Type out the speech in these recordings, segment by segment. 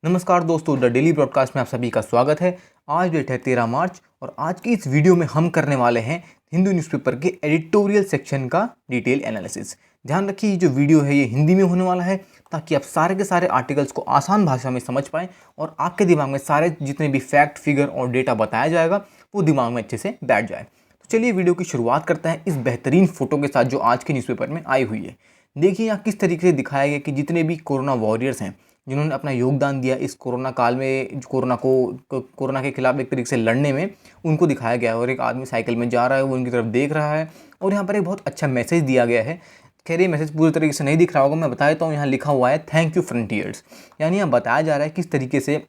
नमस्कार दोस्तों, the daily broadcast में आप सभी का स्वागत है। आज डेट है 13 मार्च और आज की इस वीडियो में हम करने वाले हैं हिंदू न्यूज़पेपर के एडिटोरियल सेक्शन का डिटेल एनालिसिस। ध्यान रखिए, ये जो वीडियो है ये हिंदी में होने वाला है ताकि आप सारे के सारे आर्टिकल्स को आसान भाषा में समझ पाएँ और आपके दिमाग में सारे जितने भी फैक्ट, फिगर और डेटा बताया जाएगा वो दिमाग में अच्छे से बैठ जाए। तो चलिए वीडियो की शुरुआत करते हैं इस बेहतरीन फोटो के साथ जो आज के न्यूज़पेपर में आई हुई है। देखिए यहाँ किस तरीके से दिखाया गया कि जितने भी कोरोना वॉरियर्स हैं, जिन्होंने अपना योगदान दिया इस कोरोना काल में, कोरोना के खिलाफ एक तरीके से लड़ने में, उनको दिखाया गया है। और एक आदमी साइकिल में जा रहा है, वो उनकी तरफ देख रहा है और यहाँ पर एक बहुत अच्छा मैसेज दिया गया है। खैर ये मैसेज पूरी तरीके से नहीं दिख रहा होगा, मैं बता देता हूँ। यहाँ लिखा हुआ है थैंक यू फ्रंटियर्स, यानी यहाँ बताया जा रहा है किस तरीके से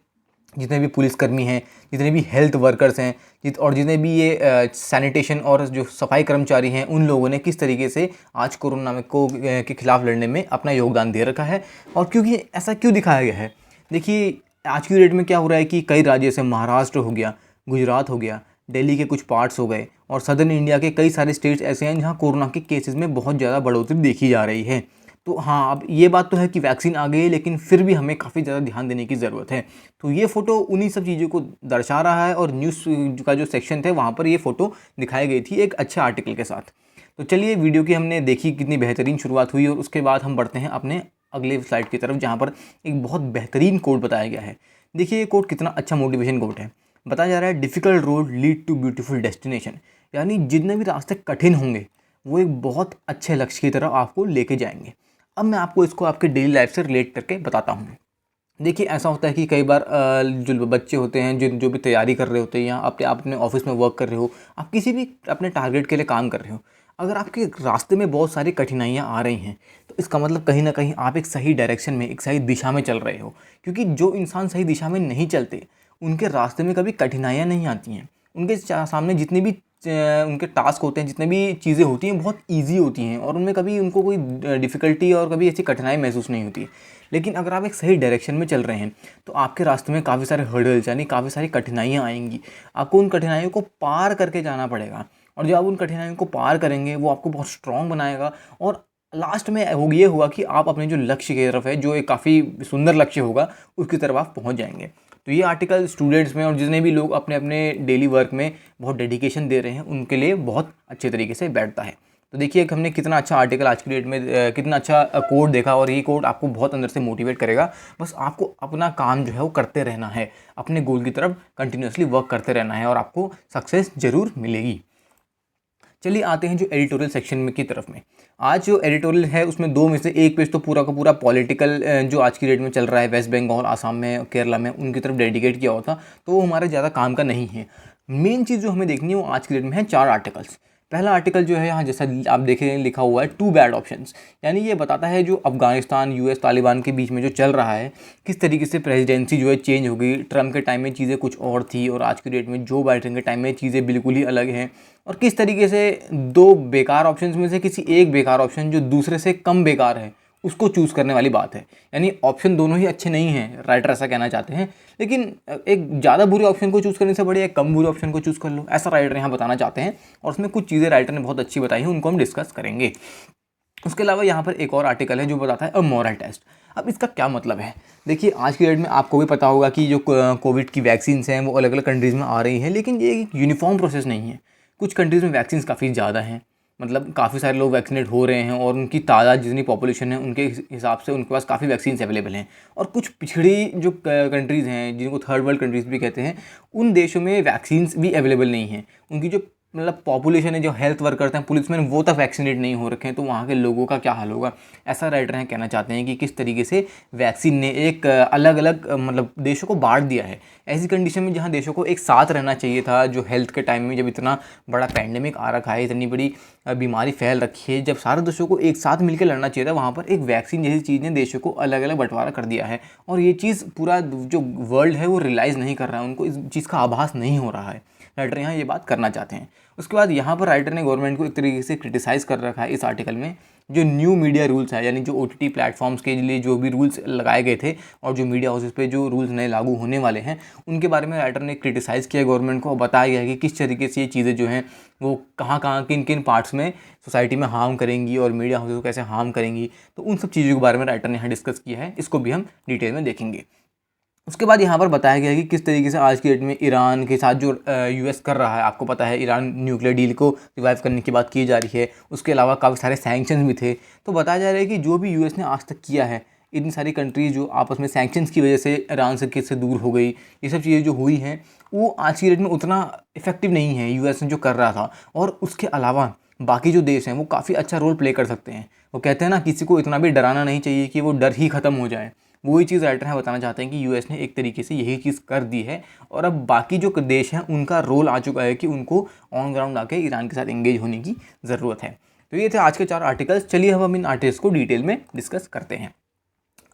जितने भी पुलिसकर्मी हैं, जितने भी हेल्थ वर्कर्स हैं और जितने भी ये सैनिटेशन और जो सफाई कर्मचारी हैं, उन लोगों ने किस तरीके से आज कोरोना के खिलाफ लड़ने में अपना योगदान दे रखा है। और क्योंकि ऐसा क्यों दिखाया गया है, देखिए आज की डेट में क्या हो रहा है कि कई राज्य जैसे महाराष्ट्र हो गया, गुजरात हो गया, दिल्ली के कुछ पार्ट्स हो गए और सदर्न इंडिया के कई सारे स्टेट्स ऐसे हैं जहाँ कोरोना के केसेस में बहुत ज़्यादा बढ़ोतरी देखी जा रही है। तो हाँ, अब ये बात तो है कि वैक्सीन आ गई है, लेकिन फिर भी हमें काफ़ी ज़्यादा ध्यान देने की ज़रूरत है। तो ये फ़ोटो उन्हीं सब चीज़ों को दर्शा रहा है और न्यूज़ का जो सेक्शन थे वहाँ पर ये फ़ोटो दिखाई गई थी एक अच्छे आर्टिकल के साथ। तो चलिए वीडियो की हमने देखी कितनी बेहतरीन शुरुआत हुई और उसके बाद हम बढ़ते हैं अपने अगले स्लाइड की तरफ, जहाँ पर एक बहुत बेहतरीन कोट बताया गया है। देखिए ये कोट कितना अच्छा मोटिवेशन कोट है। बताया जा रहा है difficult road lead to beautiful destination, यानी जितने भी रास्ते कठिन होंगे वो एक बहुत अच्छे लक्ष्य की तरफ आपको लेके जाएंगे। अब मैं आपको इसको आपके डेली लाइफ से रिलेट करके बताता हूँ। देखिए ऐसा होता है कि कई बार जो बच्चे होते हैं, जो भी तैयारी कर रहे होते हैं या आप अपने ऑफिस में वर्क कर रहे हो, आप किसी भी अपने टारगेट के लिए काम कर रहे हो, अगर आपके रास्ते में बहुत सारी कठिनाइयाँ आ रही हैं तो इसका मतलब कहीं ना कहीं आप एक सही डायरेक्शन में, एक सही दिशा में चल रहे हो। क्योंकि जो इंसान सही दिशा में नहीं चलते उनके रास्ते में कभी कठिनाइयाँ नहीं आती हैं। उनके सामने जितनी भी उनके टास्क होते हैं, जितने भी चीज़ें होती हैं, बहुत ईजी होती हैं और उनमें कभी उनको कोई डिफ़िकल्टी और कभी ऐसी कठिनाई महसूस नहीं होती। लेकिन अगर आप एक सही डायरेक्शन में चल रहे हैं तो आपके रास्ते में काफ़ी सारे हर्डल्स यानी काफ़ी सारी कठिनाइयाँ आएंगी। आपको उन कठिनाइयों को पार करके जाना पड़ेगा और जब आप उन कठिनाइयों को पार करेंगे वो आपको बहुत स्ट्रॉन्ग बनाएगा और लास्ट में ये हुआ कि आप अपने जो लक्ष्य की तरफ है, जो एक काफ़ी सुंदर लक्ष्य होगा, उसकी तरफ आप पहुँच जाएंगे। तो ये आर्टिकल स्टूडेंट्स में और जितने भी लोग अपने अपने डेली वर्क में बहुत डेडिकेशन दे रहे हैं उनके लिए बहुत अच्छे तरीके से बैठता है। तो देखिए कि हमने कितना अच्छा आर्टिकल आज की डेट में कितना अच्छा कोड देखा और ये कोड आपको बहुत अंदर से मोटिवेट करेगा। बस आपको अपना काम जो है वो करते रहना है, अपने गोल की तरफ कंटिन्यूसली वर्क करते रहना है और आपको सक्सेस ज़रूर मिलेगी। चलिए आते हैं जो एडिटोरियल सेक्शन में की तरफ में। आज जो एडिटोरियल है उसमें दो में से एक पेज तो पूरा का पूरा पॉलिटिकल जो आज की डेट में चल रहा है वेस्ट बंगाल, आसाम में, केरला में, उनकी तरफ डेडिकेट किया होता, तो वो हमारे ज़्यादा काम का नहीं है। मेन चीज़ जो हमें देखनी है वो आज की डेट में है 4 आर्टिकल्स। पहला आर्टिकल जो है यहाँ जैसा आप देखें लिखा हुआ है टू बैड ऑप्शंस, यानी ये बताता है जो अफगानिस्तान, यूएस, तालिबान के बीच में जो चल रहा है, किस तरीके से प्रेसिडेंसी जो है चेंज हो गई। ट्रम्प के टाइम में चीज़ें कुछ और थी और आज की डेट में जो बाइडेन के टाइम में चीज़ें बिल्कुल ही अलग हैं। और किस तरीके से दो बेकार ऑप्शंस में से किसी एक बेकार ऑप्शन जो दूसरे से कम बेकार है उसको चूज़ करने वाली बात है। यानी ऑप्शन दोनों ही अच्छे नहीं हैं, राइटर ऐसा कहना चाहते हैं, लेकिन एक ज़्यादा बुरे ऑप्शन को चूज़ करने से बढ़िया एक कम बुरे ऑप्शन को चूज़ कर लो, ऐसा राइटर यहाँ बताना चाहते हैं। और उसमें कुछ चीज़ें राइटर ने बहुत अच्छी बताई हैं, उनको हम डिस्कस करेंगे। उसके अलावा यहाँ पर एक और आर्टिकल है जो बताता है अ मॉरल टेस्ट। अब इसका क्या मतलब है, देखिए आज की डेट में आपको भी पता होगा कि जो कोविड की वैक्सीन्स हैं वो अलग अलग कंट्रीज़ में आ रही हैं, लेकिन ये एक यूनिफॉर्म प्रोसेस नहीं है। कुछ कंट्रीज़ में वैक्सीन्स काफ़ी ज़्यादा हैं, मतलब काफ़ी सारे लोग वैक्सीनेट हो रहे हैं और उनकी तादाद जितनी पॉपुलेशन है उनके हिसाब से उनके पास काफ़ी वैक्सीन्स अवेलेबल हैं। और कुछ पिछड़ी जो कंट्रीज़ हैं, जिनको थर्ड वर्ल्ड कंट्रीज़ भी कहते हैं, उन देशों में वैक्सीन्स भी अवेलेबल नहीं हैं। उनकी जो मतलब पॉपुलेशन है, जो हेल्थ वर्कर्स हैं, पुलिसमैन, वो तक वैक्सीनेट नहीं हो रखे हैं, तो वहाँ के लोगों का क्या हाल होगा। ऐसा राइटर हैं कहना चाहते हैं कि किस तरीके से वैक्सीन ने एक अलग अलग मतलब देशों को बांट दिया है। ऐसी कंडीशन में जहाँ देशों को एक साथ रहना चाहिए था, जो हेल्थ के टाइम में जब इतना बड़ा पैंडेमिक आ रखा है, इतनी बड़ी बीमारी फैल रखी है, जब सारे देशों को एक साथ मिलकर लड़ना चाहिए था, वहाँ पर एक वैक्सीन जैसी चीज़ ने देशों को अलग अलग बंटवारा कर दिया है। और ये चीज़ पूरा जो वर्ल्ड है वो रियलाइज़ नहीं कर रहा है, उनको इस चीज़ का आभास नहीं हो रहा है। राइटर यहाँ ये बात करना चाहते हैं। उसके बाद यहाँ पर राइटर ने गवर्नमेंट को एक तरीके से क्रिटिसाइज़ कर रखा है इस आर्टिकल में। जो न्यू मीडिया रूल्स है, यानी जो ओटीटी प्लेटफॉर्म्स के लिए जो भी रूल्स लगाए गए थे और जो मीडिया हाउसेस पे जो रूल्स नए लागू होने वाले हैं, उनके बारे में राइटर ने क्रिटिसाइज़ किया गवर्नमेंट को और बताया गया है कि किस तरीके से ये चीज़ें जो हैं वो कहाँ कहाँ किन किन पार्ट्स में सोसाइटी में हार्म करेंगी और मीडिया हाउसेस को कैसे हार्म करेंगी। तो उन सब चीज़ों के बारे में राइटर ने यहाँ डिस्कस किया है, इसको भी हम डिटेल में देखेंगे। उसके बाद यहाँ पर बताया गया है कि किस तरीके से आज की डेट में ईरान के साथ जो यूएस कर रहा है। आपको पता है ईरान न्यूक्लियर डील को रिवाइव करने की बात की जा रही है। उसके अलावा काफ़ी सारे सैंक्शंस भी थे। तो बताया जा रहा है कि जो भी यूएस ने आज तक किया है, इतनी सारी कंट्रीज जो आपस में सैंक्शंस की वजह से ईरान से दूर हो गई, ये सब चीज़ें जो हुई हैं वो आज की डेट में उतना इफेक्टिव नहीं है यूएस ने जो कर रहा था। और उसके अलावा बाकी जो देश हैं वो काफ़ी अच्छा रोल प्ले कर सकते हैं। वो कहते हैं ना, किसी को इतना भी डराना नहीं चाहिए कि वो डर ही ख़त्म हो जाए। वही चीज़ राइटर है बताना चाहते हैं कि यूएस ने एक तरीके से यही चीज़ कर दी है और अब बाकी जो देश हैं उनका रोल आ चुका है कि उनको ऑन ग्राउंड आके ईरान के साथ एंगेज होने की ज़रूरत है। तो ये थे आज के 4 आर्टिकल्स। चलिए अब हम इन आर्टिकल्स को डिटेल में डिस्कस करते हैं।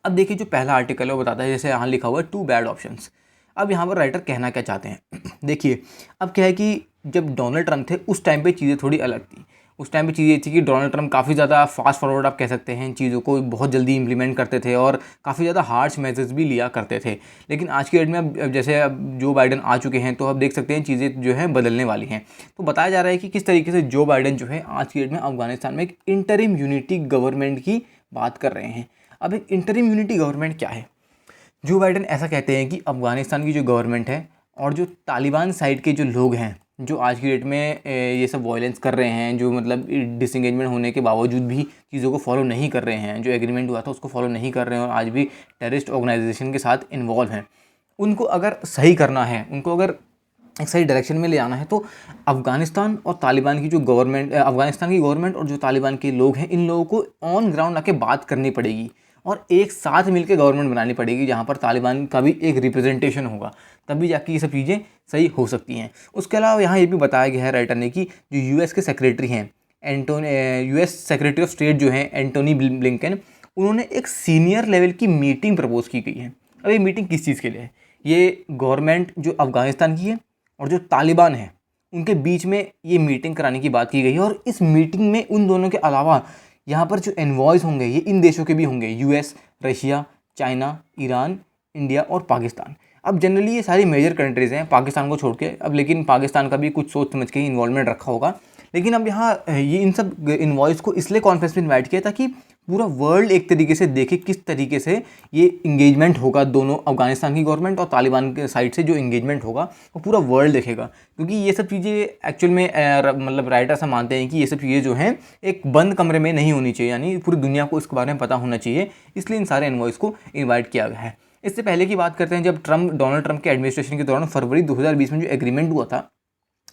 अब देखिए, जो पहला आर्टिकल है वो बताता है, जैसे यहाँ लिखा हुआ है 2 बैड ऑप्शंस। अब यहाँ पर राइटर कहना क्या चाहते हैं देखिए, अब क्या है कि जब डोनाल्ड ट्रंप थे उस टाइम पे चीज़ें थोड़ी अलग थी। उस टाइम पे चीज़ें ये थी कि डोनाल्ड ट्रंप काफ़ी ज़्यादा फास्ट फॉरवर्ड आप कह सकते हैं, चीज़ों को बहुत जल्दी इंप्लीमेंट करते थे और काफ़ी ज़्यादा हार्श मेजर्स भी लिया करते थे। लेकिन आज की डेट में अब जैसे अब जो बाइडन आ चुके हैं तो अब देख सकते हैं चीज़ें जो हैं बदलने वाली हैं। तो बताया जा रहा है कि किस तरीके से जो बाइडन जो है आज की डेट में अफगानिस्तान में एक इंटरिम यूनिटी गवर्नमेंट की बात कर रहे हैं। अब एक इंटरिम यूनिटी गवर्नमेंट क्या है? जो बाइडन ऐसा कहते हैं कि अफ़गानिस्तान की जो गवर्नमेंट है और जो तालिबान साइड के जो लोग हैं, जो आज की डेट में ये सब वायलेंस कर रहे हैं, जो मतलब डिसंगेजमेंट होने के बावजूद भी चीज़ों को फॉलो नहीं कर रहे हैं, जो एग्रीमेंट हुआ था उसको फॉलो नहीं कर रहे हैं और आज भी टेररिस्ट ऑर्गेनाइजेशन के साथ इन्वॉल्व हैं, उनको अगर सही करना है, उनको अगर एक सही डायरेक्शन में ले आना है, तो अफ़गानिस्तान और तालिबान की जो गवर्नमेंट, अफ़गानिस्तान की गवर्नमेंट और जो तालिबान के लोग हैं, इन लोगों को ऑन ग्राउंड आके बात करनी पड़ेगी और एक साथ मिलकर गवर्नमेंट बनानी पड़ेगी जहाँ पर तालिबान का भी एक रिप्रेजेंटेशन होगा, तभी जाके ये सब चीज़ें सही हो सकती हैं। उसके अलावा यहाँ ये भी बताया गया है राइटर ने कि जो यूएस के सेक्रेटरी हैं यूएस सेक्रेटरी ऑफ स्टेट जो हैं एंटोनी ब्लिंकन, उन्होंने एक सीनियर लेवल की मीटिंग प्रपोज की गई है। अब ये मीटिंग किस चीज़ के लिए है? ये गवर्नमेंट जो अफ़गानिस्तान की है और जो तालिबान है उनके बीच में ये मीटिंग कराने की बात की गई है। और इस मीटिंग में उन दोनों के अलावा यहाँ पर जो एनवॉयज़ होंगे ये इन देशों के भी होंगे, US, Russia, China, Iran, India और पाकिस्तान। अब जनरली ये सारी मेजर कंट्रीज़ हैं पाकिस्तान को छोड़ के, अब लेकिन पाकिस्तान का भी कुछ सोच समझ के इन्वॉल्वमेंट रखा होगा। लेकिन अब यहाँ ये इन सब इन्वॉयज़ को इसलिए कॉन्फ्रेंस में इन्वाइट किया ताकि पूरा वर्ल्ड एक तरीके से देखे किस तरीके से ये इंगेजमेंट होगा, दोनों अफ़गानिस्तान की गवर्नमेंट और तालिबान के साइड से जो इंगेजमेंट होगा वो पूरा वर्ल्ड देखेगा। क्योंकि ये सब चीज़ें एक्चुअल में मतलब राइटर ऐसा मानते हैं कि ये सब चीज़ें जो हैं एक बंद कमरे में नहीं होनी चाहिए, यानी पूरी दुनिया को इसके बारे में पता होना चाहिए, इसलिए इन सारे एनवॉयज़ को इन्वाइट किया गया है। इससे पहले की बात करते हैं, जब डोनाल्ड ट्रंप के एडमिनिस्ट्रेशन के दौरान फरवरी 2020 में जो एग्रीमेंट हुआ था,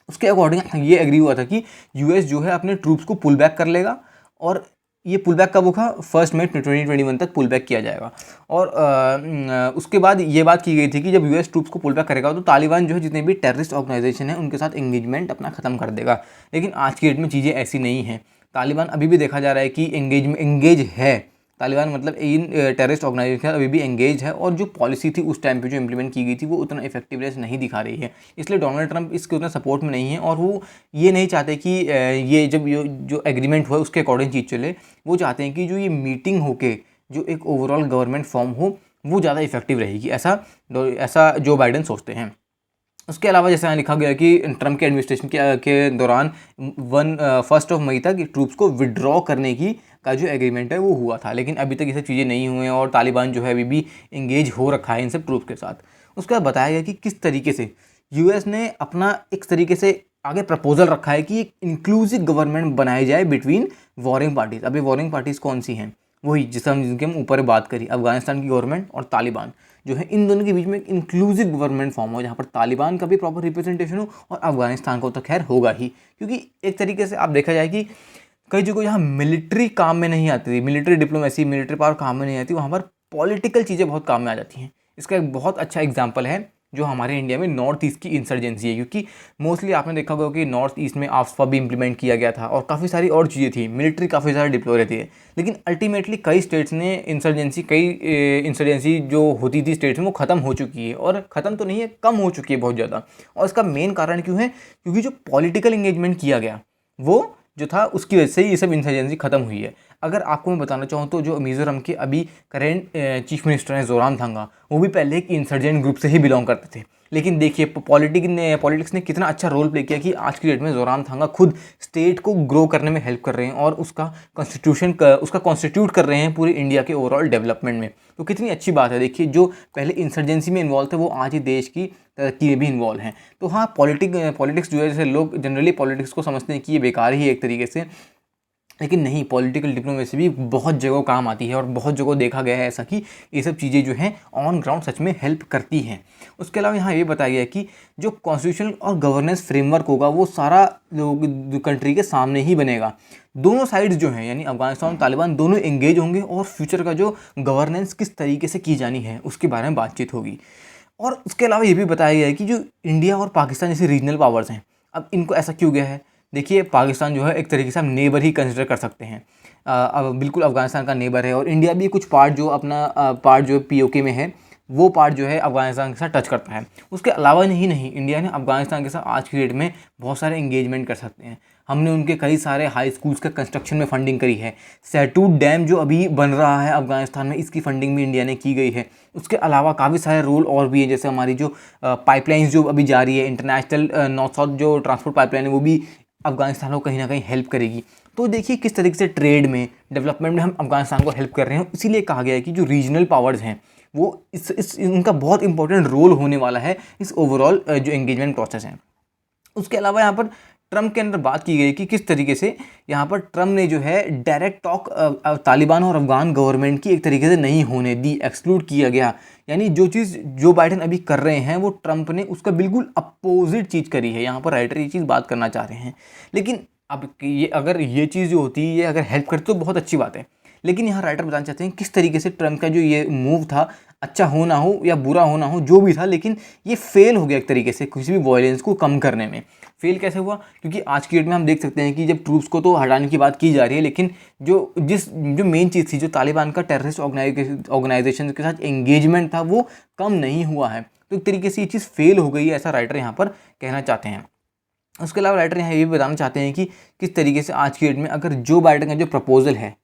उसके अकॉर्डिंग ये एग्री हुआ था कि यूएस जो है अपने ट्रूप्स को पुल बैक कर लेगा और ये पुल बैक कब होगा? 1 मई 2021 तक पुल बैक किया जाएगा। और उसके बाद ये बात की गई थी कि जब यूएस ट्रूप्स को पुल बैक करेगा तो तालिबान जो है जितने भी टेररिस्ट ऑर्गेनाइजेशन है उनके साथ एंगेजमेंट अपना ख़त्म कर देगा। लेकिन आज की डेट में चीज़ें ऐसी नहीं हैं। तालिबान अभी भी देखा जा रहा है कि एंगेज है। तालिबान मतलब इन टेररिस्ट ऑर्गेनाइजेशन अभी भी एंगेज है और जो पॉलिसी थी उस टाइम पे जो इम्प्लीमेंट की गई थी वो उतना इफेक्टिवनेस नहीं दिखा रही है। इसलिए डोनाल्ड ट्रंप इसके उतना सपोर्ट में नहीं है और वो ये नहीं चाहते कि ये जब जो एग्रीमेंट हुआ उसके अकॉर्डिंग चीज़ चले। वो चाहते हैं कि जो ये मीटिंग होके जो एक ओवरऑल गवर्नमेंट फॉर्म हो वो ज़्यादा इफेक्टिव रहेगी, ऐसा जो बाइडन सोचते हैं। उसके अलावा जैसे यहाँ लिखा गया कि ट्रंप के एडमिनिस्ट्रेशन के दौरान 1 मई तक ट्रूप्स को विड्रॉ करने की का जो एग्रीमेंट है वो हुआ था, लेकिन अभी तक ये सब चीज़ें नहीं हुई हैं और तालिबान जो है अभी भी इंगेज हो रखा है इन सब ट्रूप्स के साथ। उसके बाद बताया गया कि किस तरीके से यूएस ने अपना एक तरीके से आगे प्रपोजल रखा है कि एक इंक्लूसिव गवर्नमेंट बनाई जाए बिटवीन वॉरिंग पार्टीज़। अब ये वॉरिंग पार्टीज़ कौन सी हैं? वही जिनके हम ऊपर बात करी, अफगानिस्तान की गवर्नमेंट और तालिबान जो है, इन दोनों के बीच में एक इंक्लूसिव गवर्नमेंट फॉर्म हो जहाँ पर तालिबान का भी प्रॉपर रिप्रेजेंटेशन हो और अफगानिस्तान को तो खैर होगा ही। क्योंकि एक तरीके से आप देखा जाए कि कई जगह जहाँ मिलिट्री काम में नहीं आती थी, मिलिट्री डिप्लोमेसी, मिलिट्री पावर काम में नहीं आती, वहाँ पर पॉलिटिकल चीज़ें बहुत काम में आ जाती हैं। इसका एक बहुत अच्छा एग्जाम्पल है जो हमारे इंडिया में नॉर्थ ईस्ट की इंसर्जेंसी है। क्योंकि मोस्टली आपने देखा होगा कि नॉर्थ ईस्ट में आफ्सपा भी इंप्लीमेंट किया गया था और काफ़ी सारी और चीज़ें थी, मिलिट्री काफ़ी ज़्यादा डिप्लॉय रहती है। लेकिन अल्टीमेटली कई स्टेट्स ने इंसर्जेंसी जो होती थी स्टेट्स में वो ख़त्म हो चुकी है, और ख़त्म तो नहीं है, कम हो चुकी है बहुत ज़्यादा। और इसका मेन कारण क्यों है? क्योंकि जो पॉलिटिकल इंगेजमेंट किया गया वो जो था उसकी वजह से ये सब इंसर्जेंसी खत्म हुई है। अगर आपको मैं बताना चाहूँ तो जो मिज़ोरम के अभी करेंट चीफ मिनिस्टर हैं जोरामथंगा, वो भी पहले एक इंसर्जेंट ग्रुप से ही बिलोंग करते थे। लेकिन देखिए पॉलिटिक्स ने कितना अच्छा रोल प्ले किया कि आज की डेट में जोरामथंगा खुद स्टेट को ग्रो करने में हेल्प कर रहे हैं और उसका कॉन्स्टिट्यूट कर रहे हैं पूरे इंडिया के ओवरऑल डेवलपमेंट में। तो कितनी अच्छी बात है। देखिए जो पहले इंसर्जेंसी में इन्वॉल्व थे वो आज ही देश की तरक्की में भी इन्वॉल्व हैं। तो हाँ, पॉलिटिक्स जो है, जैसे लोग जनरली पॉलिटिक्स को समझते हैं कि ये बेकार ही है एक तरीके से, लेकिन नहीं, पॉलिटिकल डिप्लोमेसी भी बहुत जगह काम आती है और बहुत जगह देखा गया है ऐसा कि ये सब चीज़ें जो हैं ऑन ग्राउंड सच में हेल्प करती हैं। उसके अलावा यहाँ ये बताया गया है कि जो कॉन्स्टिट्यूशन और गवर्नेंस फ्रेमवर्क होगा वो सारा कंट्री के सामने ही बनेगा। दोनों साइड्स जो हैं यानी अफगानिस्तान और तालिबान दोनों एंगेज होंगे और फ्यूचर का जो गवर्नेंस किस तरीके से की जानी है उसके बारे में बातचीत होगी। और उसके अलावा ये भी बताया गया है कि जो इंडिया और पाकिस्तान जैसे रीजनल पावर्स हैं, अब इनको ऐसा क्यों गया है। देखिए पाकिस्तान जो है एक तरीके से हम नेबर ही कंसिडर कर सकते हैं। अब बिल्कुल अफगानिस्तान का नेबर है और इंडिया भी कुछ पार्ट जो अपना पार्ट जो पीओके में है वो पार्ट जो है अफगानिस्तान के साथ टच करता है। उसके अलावा नहीं इंडिया ने अफगानिस्तान के साथ आज की डेट में बहुत सारे एंगेजमेंट कर सकते हैं। हमने उनके कई सारे हाई स्कूल्स के कंस्ट्रक्शन में फंडिंग करी है। सैटूट डैम जो अभी बन रहा है अफगानिस्तान में, इसकी फंडिंग भी इंडिया ने की गई है। उसके अलावा काफ़ी सारे रोल और भी है, जैसे हमारी जो पाइपलाइंस जो अभी जा रही है, इंटरनेशनल नॉर्थ साउथ जो ट्रांसपोर्ट पाइपलाइन है वो भी अफगानिस्तान को कहीं ना कहीं हेल्प करेगी। तो देखिए किस तरीके से ट्रेड में, डेवलपमेंट में हम अफगानिस्तान को हेल्प कर रहे हैं। इसीलिए कहा गया है कि जो रीजनल पावर्स हैं वो इनका बहुत इंपॉर्टेंट रोल होने वाला है इस ओवरऑल जो एंगेजमेंट प्रोसेस है। उसके अलावा यहाँ पर ट्रम्प के अंदर बात की गई कि किस तरीके से यहाँ पर ट्रम्प ने जो है डायरेक्ट टॉक तालिबान और अफगान गवर्नमेंट की एक तरीके से नहीं होने दी, एक्सक्लूड किया गया। यानी जो चीज़ जो बाइडेन अभी कर रहे हैं वो ट्रम्प ने उसका बिल्कुल अपोजिट चीज़ करी है। यहाँ पर राइटर ये चीज़ बात करना चाह रहे हैं। लेकिन अब ये अगर ये चीज़ जो होती है ये अगर हेल्प करती तो बहुत अच्छी बात है। लेकिन यहाँ राइटर बताना चाहते हैं किस तरीके से ट्रम्प का जो ये मूव था, अच्छा हो ना हो या बुरा हो ना हो जो भी था, लेकिन ये फेल हो गया एक तरीके से किसी भी वायलेंस को कम करने में। फेल कैसे हुआ? क्योंकि आज की डेट में हम देख सकते हैं कि जब ट्रूप्स को तो हटाने की बात की जा रही है, लेकिन जो मेन चीज़ थी, जो तालिबान का टेररिस्ट ऑर्गेनाइजेशन के साथ एंगेजमेंट था, वो कम नहीं हुआ है। तो एक तरीके से ये चीज़ फेल हो गई है, ऐसा राइटर यहाँ पर कहना चाहते हैं। उसके अलावा राइटर यहाँ ये भी बताना चाहते हैं कि किस तरीके से आज की डेट में अगर जो बाइडेन का जो प्रपोजल है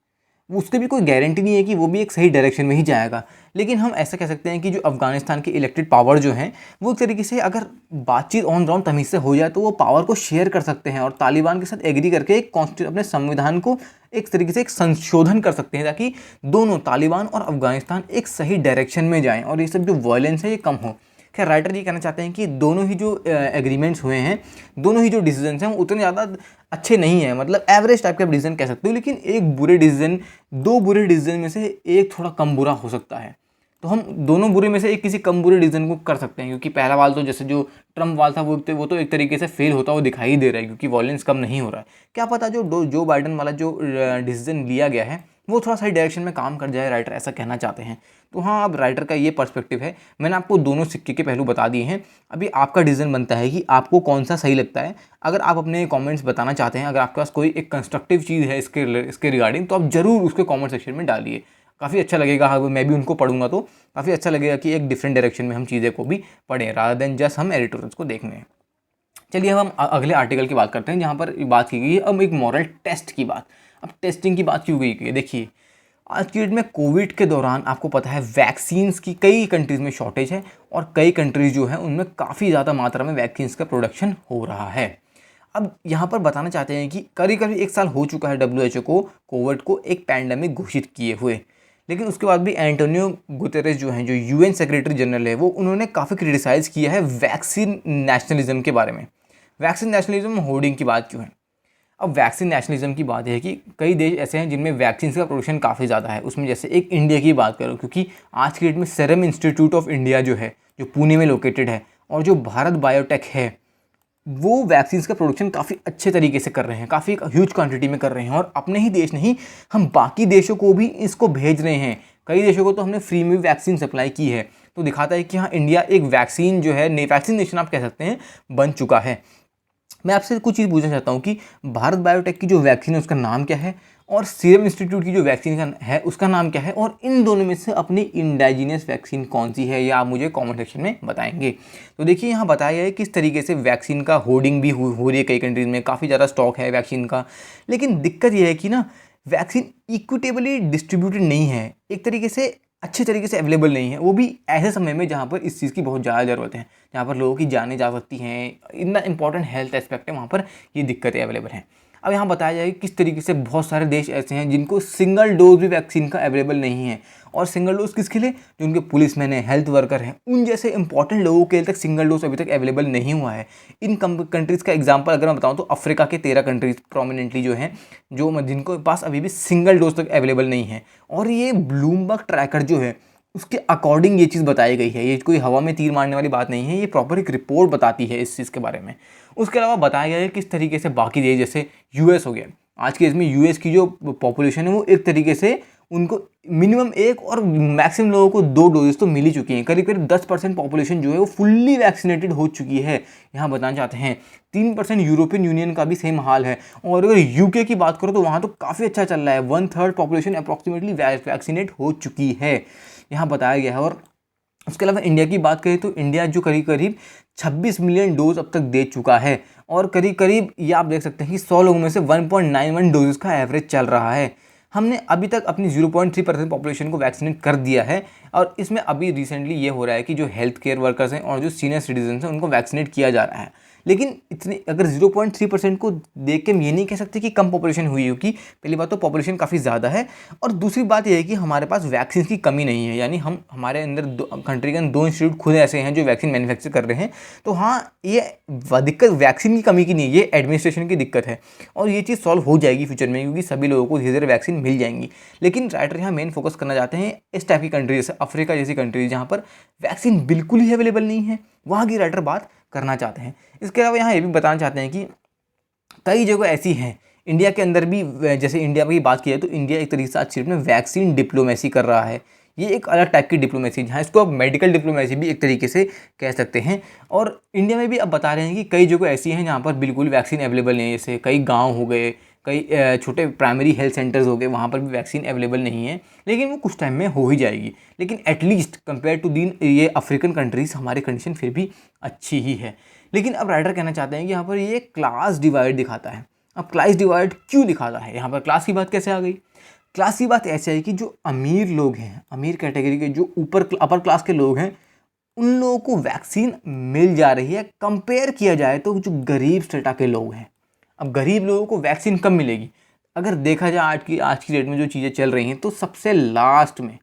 उसकी भी कोई गारंटी नहीं है कि वो भी एक सही डायरेक्शन में ही जाएगा। लेकिन हम ऐसा कह सकते हैं कि जो अफगानिस्तान के इलेक्टेड पावर जो हैं वो एक तरीके से अगर बातचीत ऑन ग्राउंड तमीज से हो जाए तो वो पावर को शेयर कर सकते हैं और तालिबान के साथ एग्री करके एक अपने संविधान को एक तरीके से एक संशोधन कर सकते हैं ताकि दोनों तालिबान और अफगानिस्तान एक सही डायरेक्शन में जाएँ और ये सब जो वायलेंस है ये कम हो। खैर राइटर ये कहना चाहते हैं कि दोनों ही जो एग्रीमेंट्स हुए हैं, दोनों ही जो डिसीजन हैं वो उतने ज़्यादा अच्छे नहीं हैं, मतलब एवरेज टाइप का डिसीजन कह सकते हो। लेकिन एक बुरे डिसीजन, दो बुरे डिसीजन में से एक थोड़ा कम बुरा हो सकता है। तो हम दोनों बुरे में से एक किसी कम बुरे डिसीजन को कर सकते हैं, क्योंकि पहला वाला तो जैसे जो ट्रम्प वाला था वो तो एक तरीके से फेल होता हुआ दिखाई दे रहा है क्योंकि वॉयलेंस कम नहीं हो रहा है। क्या पता जो बाइडेन वाला जो डिसीजन लिया गया है वो थोड़ा सही डायरेक्शन में काम कर जाए, राइटर ऐसा कहना चाहते हैं। तो हाँ, अब राइटर का ये पर्सपेक्टिव है। मैंने आपको दोनों सिक्के के पहलू बता दिए हैं। अभी आपका डिसीजन बनता है कि आपको कौन सा सही लगता है। अगर आप अपने कमेंट्स बताना चाहते हैं, अगर आपके पास कोई एक कंस्ट्रक्टिव चीज़ है इसके रिगार्डिंग, तो आप ज़रूर उसके कमेंट सेक्शन में डालिए। काफ़ी अच्छा लगेगा। हाँ, मैं भी उनको पढ़ूंगा तो काफ़ी अच्छा लगेगा कि एक डिफरेंट डायरेक्शन में हम चीज़ें को भी पढ़ें रादर देन जस्ट हम एडिटोरियल्स को देखने हैं। चलिए हम अगले आर्टिकल की बात करते हैं जहाँ पर बात की गई है अब एक मॉरल टेस्ट की बात। अब टेस्टिंग की बात क्यों गई है? देखिए आज की डेट में कोविड के दौरान आपको पता है वैक्सीन्स की कई कंट्रीज़ में शॉर्टेज है और कई कंट्रीज़ जो है उनमें काफ़ी ज़्यादा मात्रा में वैक्सीन्स का प्रोडक्शन हो रहा है। अब यहाँ पर बताना चाहते हैं कि करीब 1 साल हो चुका है WHO को कोविड को एक पैंडेमिक घोषित किए हुए, लेकिन उसके बाद भी एंटोनियो गुतेरेस जो हैं, जो UN सेक्रेटरी जनरल है, वो उन्होंने काफ़ी क्रिटिसाइज़ किया है वैक्सीन नेशनलिज्म के बारे में। वैक्सीन नेशनलिज्म होर्डिंग की बात क्यों है? अब वैक्सीन नेशनलिज्म की बात है कि कई देश ऐसे हैं जिनमें वैक्सीन का प्रोडक्शन काफ़ी ज़्यादा है। उसमें जैसे एक इंडिया की बात करूँ, क्योंकि आज की डेट में सीरम इंस्टीट्यूट ऑफ इंडिया जो है, जो पुणे में लोकेटेड है, और जो भारत बायोटेक है, वो वैक्सीन का प्रोडक्शन काफ़ी अच्छे तरीके से कर रहे हैं, काफ़ी ह्यूज क्वांटिटी में कर रहे हैं। और अपने ही देश नहीं, हम बाकी देशों को भी इसको भेज रहे हैं। कई देशों को तो हमने फ्री में वैक्सीन सप्लाई की है। तो दिखाता है कि हाँ, इंडिया एक वैक्सीन जो है वैक्सीन नेशन आप कह सकते हैं बन चुका है। मैं आपसे कुछ चीज़ पूछना चाहता हूँ कि भारत बायोटेक की जो वैक्सीन है उसका नाम क्या है और सीरम इंस्टीट्यूट की जो वैक्सीन है उसका नाम क्या है, और इन दोनों में से अपनी इंडाइजीनियस वैक्सीन कौन सी है, या आप मुझे कमेंट सेक्शन में बताएंगे। तो देखिए यहाँ बताया गया है किस तरीके से वैक्सीन का होर्डिंग भी हो रही है कई कंट्रीज़ में, काफ़ी ज़्यादा स्टॉक है वैक्सीन का। लेकिन दिक्कत यह है कि ना वैक्सीन इक्विटेबली डिस्ट्रीब्यूटेड नहीं है, एक तरीके से अच्छे तरीके से अवेलेबल नहीं है, वो भी ऐसे समय में जहाँ पर इस चीज़ की बहुत ज़्यादा ज़रूरत है, जहाँ पर लोगों की जानें जा सकती हैं, इतना इंपॉर्टेंट हेल्थ एस्पेक्ट है, वहाँ पर ये दिक्कतें अवेलेबल हैं। अब यहाँ बताया जाए कि किस तरीके से बहुत सारे देश ऐसे हैं जिनको सिंगल डोज भी वैक्सीन का अवेलेबल नहीं है, और सिंगल डोज किसके लिए, जो उनके पुलिसमैन हैं, हेल्थ वर्कर हैं, उन जैसे इंपॉर्टेंट लोगों के लिए तक सिंगल डोज अभी तक अवेलेबल नहीं हुआ है। इन कंट्रीज़ का एग्जांपल अगर मैं बताऊं तो अफ्रीका के 13 कंट्रीज प्रोमिनेंटली जो हैं, जो जिनको पास अभी भी सिंगल डोज तक अवेलेबल नहीं है। और ये ब्लूमबर्ग ट्रैकर जो है उसके अकॉर्डिंग ये चीज़ बताई गई है, ये कोई हवा में तीर मारने वाली बात नहीं है, ये प्रॉपर एक रिपोर्ट बताती है इस चीज़ के बारे में। उसके अलावा बताया गया है किस तरीके से बाकी देश जैसे यूएस हो गया, आज के इसमें यूएस की जो पॉपुलेशन है वो एक तरीके से उनको मिनिमम 1 और मैक्सिमम लोगों को 2 डोजेस तो मिल ही चुकी हैं, करीब करीब 10% पॉपुलेशन जो है वो फुल्ली वैक्सीनेटेड हो चुकी है। यहाँ बताना चाहते हैं 3% यूरोपियन यूनियन का भी सेम हाल है, और अगर यूके की बात करो तो वहाँ तो काफ़ी अच्छा चल रहा है, 1/3 पॉपुलेशन अप्रॉक्सीमेटली वैक्सीनेट हो चुकी है, यहाँ बताया गया है। और उसके अलावा इंडिया की बात करें तो इंडिया जो करीब करीब 26 मिलियन डोज अब तक दे चुका है, और करीब करीब ये आप देख सकते हैं कि 100 लोगों में से 1.91 डोजेस का एवरेज चल रहा है। हमने अभी तक अपनी 0.3% पॉपुलेशन को वैक्सीनेट कर दिया है, और इसमें अभी रिसेंटली ये हो रहा है कि जो हेल्थ केयर वर्कर्स हैं और जो सीनियर सिटीजन हैं उनको वैक्सीनेट किया जा रहा है। लेकिन इतने अगर 0.3% को देख के हम ये नहीं कह सकते कि कम पॉपुलेशन हुई है, क्योंकि पहली बात तो पॉपुलेशन काफ़ी ज़्यादा है, और दूसरी बात यह है कि हमारे पास वैक्सीन की कमी नहीं है, यानी हम हमारे अंदर कंट्री के अंदर 2 इंस्टीट्यूट खुद ऐसे हैं जो वैक्सीन मैन्युफैक्चर कर रहे हैं। तो हाँ, ये दिक्कत वैक्सीन की कमी की नहीं है, ये एडमिनिस्ट्रेशन की दिक्कत है, और ये चीज़ सॉल्व हो जाएगी फ्यूचर में, क्योंकि सभी लोगों को धीरे धीरे वैक्सीन मिल जाएंगी। लेकिन राइटर यहाँ मेन फोकस करना चाहते हैं इस टाइप की कंट्री जैसे अफ्रीका जैसी कंट्री जहाँ पर वैक्सीन बिल्कुल ही अवेलेबल नहीं है, वहाँ की राइटर बात करना चाहते हैं। इसके अलावा यहाँ ये भी बताना चाहते हैं कि कई जगह ऐसी हैं इंडिया के अंदर भी, जैसे इंडिया की बात की है तो इंडिया एक तरीके से आज में वैक्सीन डिप्लोमेसी कर रहा है। ये एक अलग टाइप की डिप्लोमेसी, जहाँ इसको अब मेडिकल डिप्लोमेसी भी एक तरीके से कह सकते हैं। और इंडिया में भी अब बता रहे हैं कि कई जगह ऐसी हैं जहाँ पर बिल्कुल वैक्सीन अवेलेबल नहीं है, जैसे कई गाँव हो गए, कई छोटे प्राइमरी हेल्थ सेंटर्स हो गए, वहाँ पर भी वैक्सीन अवेलेबल नहीं है, लेकिन वो कुछ टाइम में हो ही जाएगी। लेकिन एटलीस्ट कंपेयर टू ये अफ्रीकन कंट्रीज़ हमारी कंडीशन फिर भी अच्छी ही है। लेकिन अब राइटर कहना चाहते हैं कि यहाँ पर ये क्लास डिवाइड दिखाता है। अब क्लास डिवाइड क्यों दिखाता है, यहाँ पर क्लास की बात कैसे आ गई? क्लास की बात ऐसे है कि जो अमीर लोग हैं, अमीर कैटेगरी के जो अपर क्लास के लोग हैं, उन लोगों को वैक्सीन मिल जा रही है, कंपेयर किया जाए तो जो गरीब स्टेटा के लोग हैं। अब गरीब लोगों को वैक्सीन कब मिलेगी? अगर देखा जाए आज की डेट में जो चीज़ें चल रही हैं, तो सबसे लास्ट में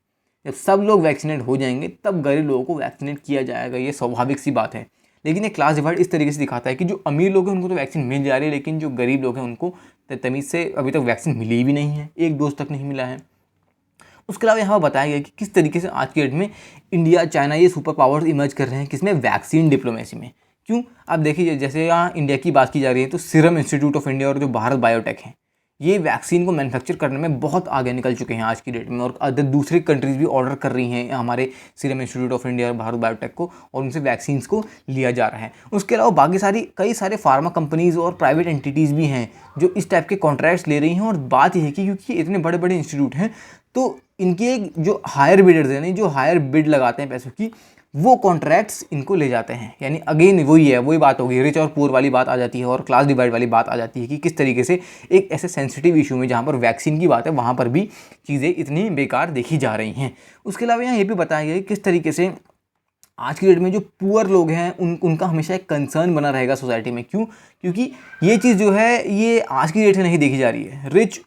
जब सब लोग वैक्सीनेट हो जाएंगे तब गरीब लोगों को वैक्सीनेट किया जाएगा, ये स्वाभाविक सी बात है। लेकिन ये क्लास डिवाइड इस तरीके से दिखाता है कि जो अमीर लोग हैं उनको तो वैक्सीन मिल जा रही है, लेकिन जो गरीब लोग हैं उनको तमीज़ से अभी तक वैक्सीन मिली भी नहीं है, 1 डोज तक नहीं मिला है। उसके अलावा यहाँ बताया गया कि किस तरीके से आज की डेट में इंडिया, चाइना ये सुपर पावर्स इमर्ज कर रहे हैं, किसमें, वैक्सीन डिप्लोमेसी में। क्यों? आप देखिए, जैसे यहाँ इंडिया की बात की जा रही है तो सीरम इंस्टीट्यूट ऑफ इंडिया और जो भारत बायोटेक है, ये वैक्सीन को मैन्युफैक्चर करने में बहुत आगे निकल चुके हैं आज की डेट में, और अदर दूसरी कंट्रीज़ भी ऑर्डर कर रही हैं हमारे सीरम इंस्टीट्यूट ऑफ इंडिया और भारत बायोटेक को, और उनसे वैक्सीन्स को लिया जा रहा है। उसके अलावा बाकी कई सारे फार्मा कंपनीज़ और प्राइवेट एंटिटीज़ भी हैं जो इस टाइप के कॉन्ट्रैक्ट्स ले रही हैं। और बात यह है कि क्योंकि इतने बड़े बड़े इंस्टीट्यूट हैं, तो इनके एक जो हायर बिडर्स हैं, जो हायर बिड लगाते हैं पैसों की, वो कॉन्ट्रैक्ट्स इनको ले जाते हैं। यानी अगेन वही बात होगी, रिच और पुअर वाली बात आ जाती है, और क्लास डिवाइड वाली बात आ जाती है कि किस तरीके से एक ऐसे सेंसिटिव इशू में जहाँ पर वैक्सीन की बात है, वहाँ पर भी चीज़ें इतनी बेकार देखी जा रही हैं। उसके अलावा यहाँ ये भी बताया गया है किस तरीके से आज की डेट में जो पुअर लोग हैं उनका हमेशा एक कंसर्न बना रहेगा सोसाइटी में। क्यों? क्योंकि ये चीज़ जो है ये आज की डेट में नहीं देखी जा रही है। रिच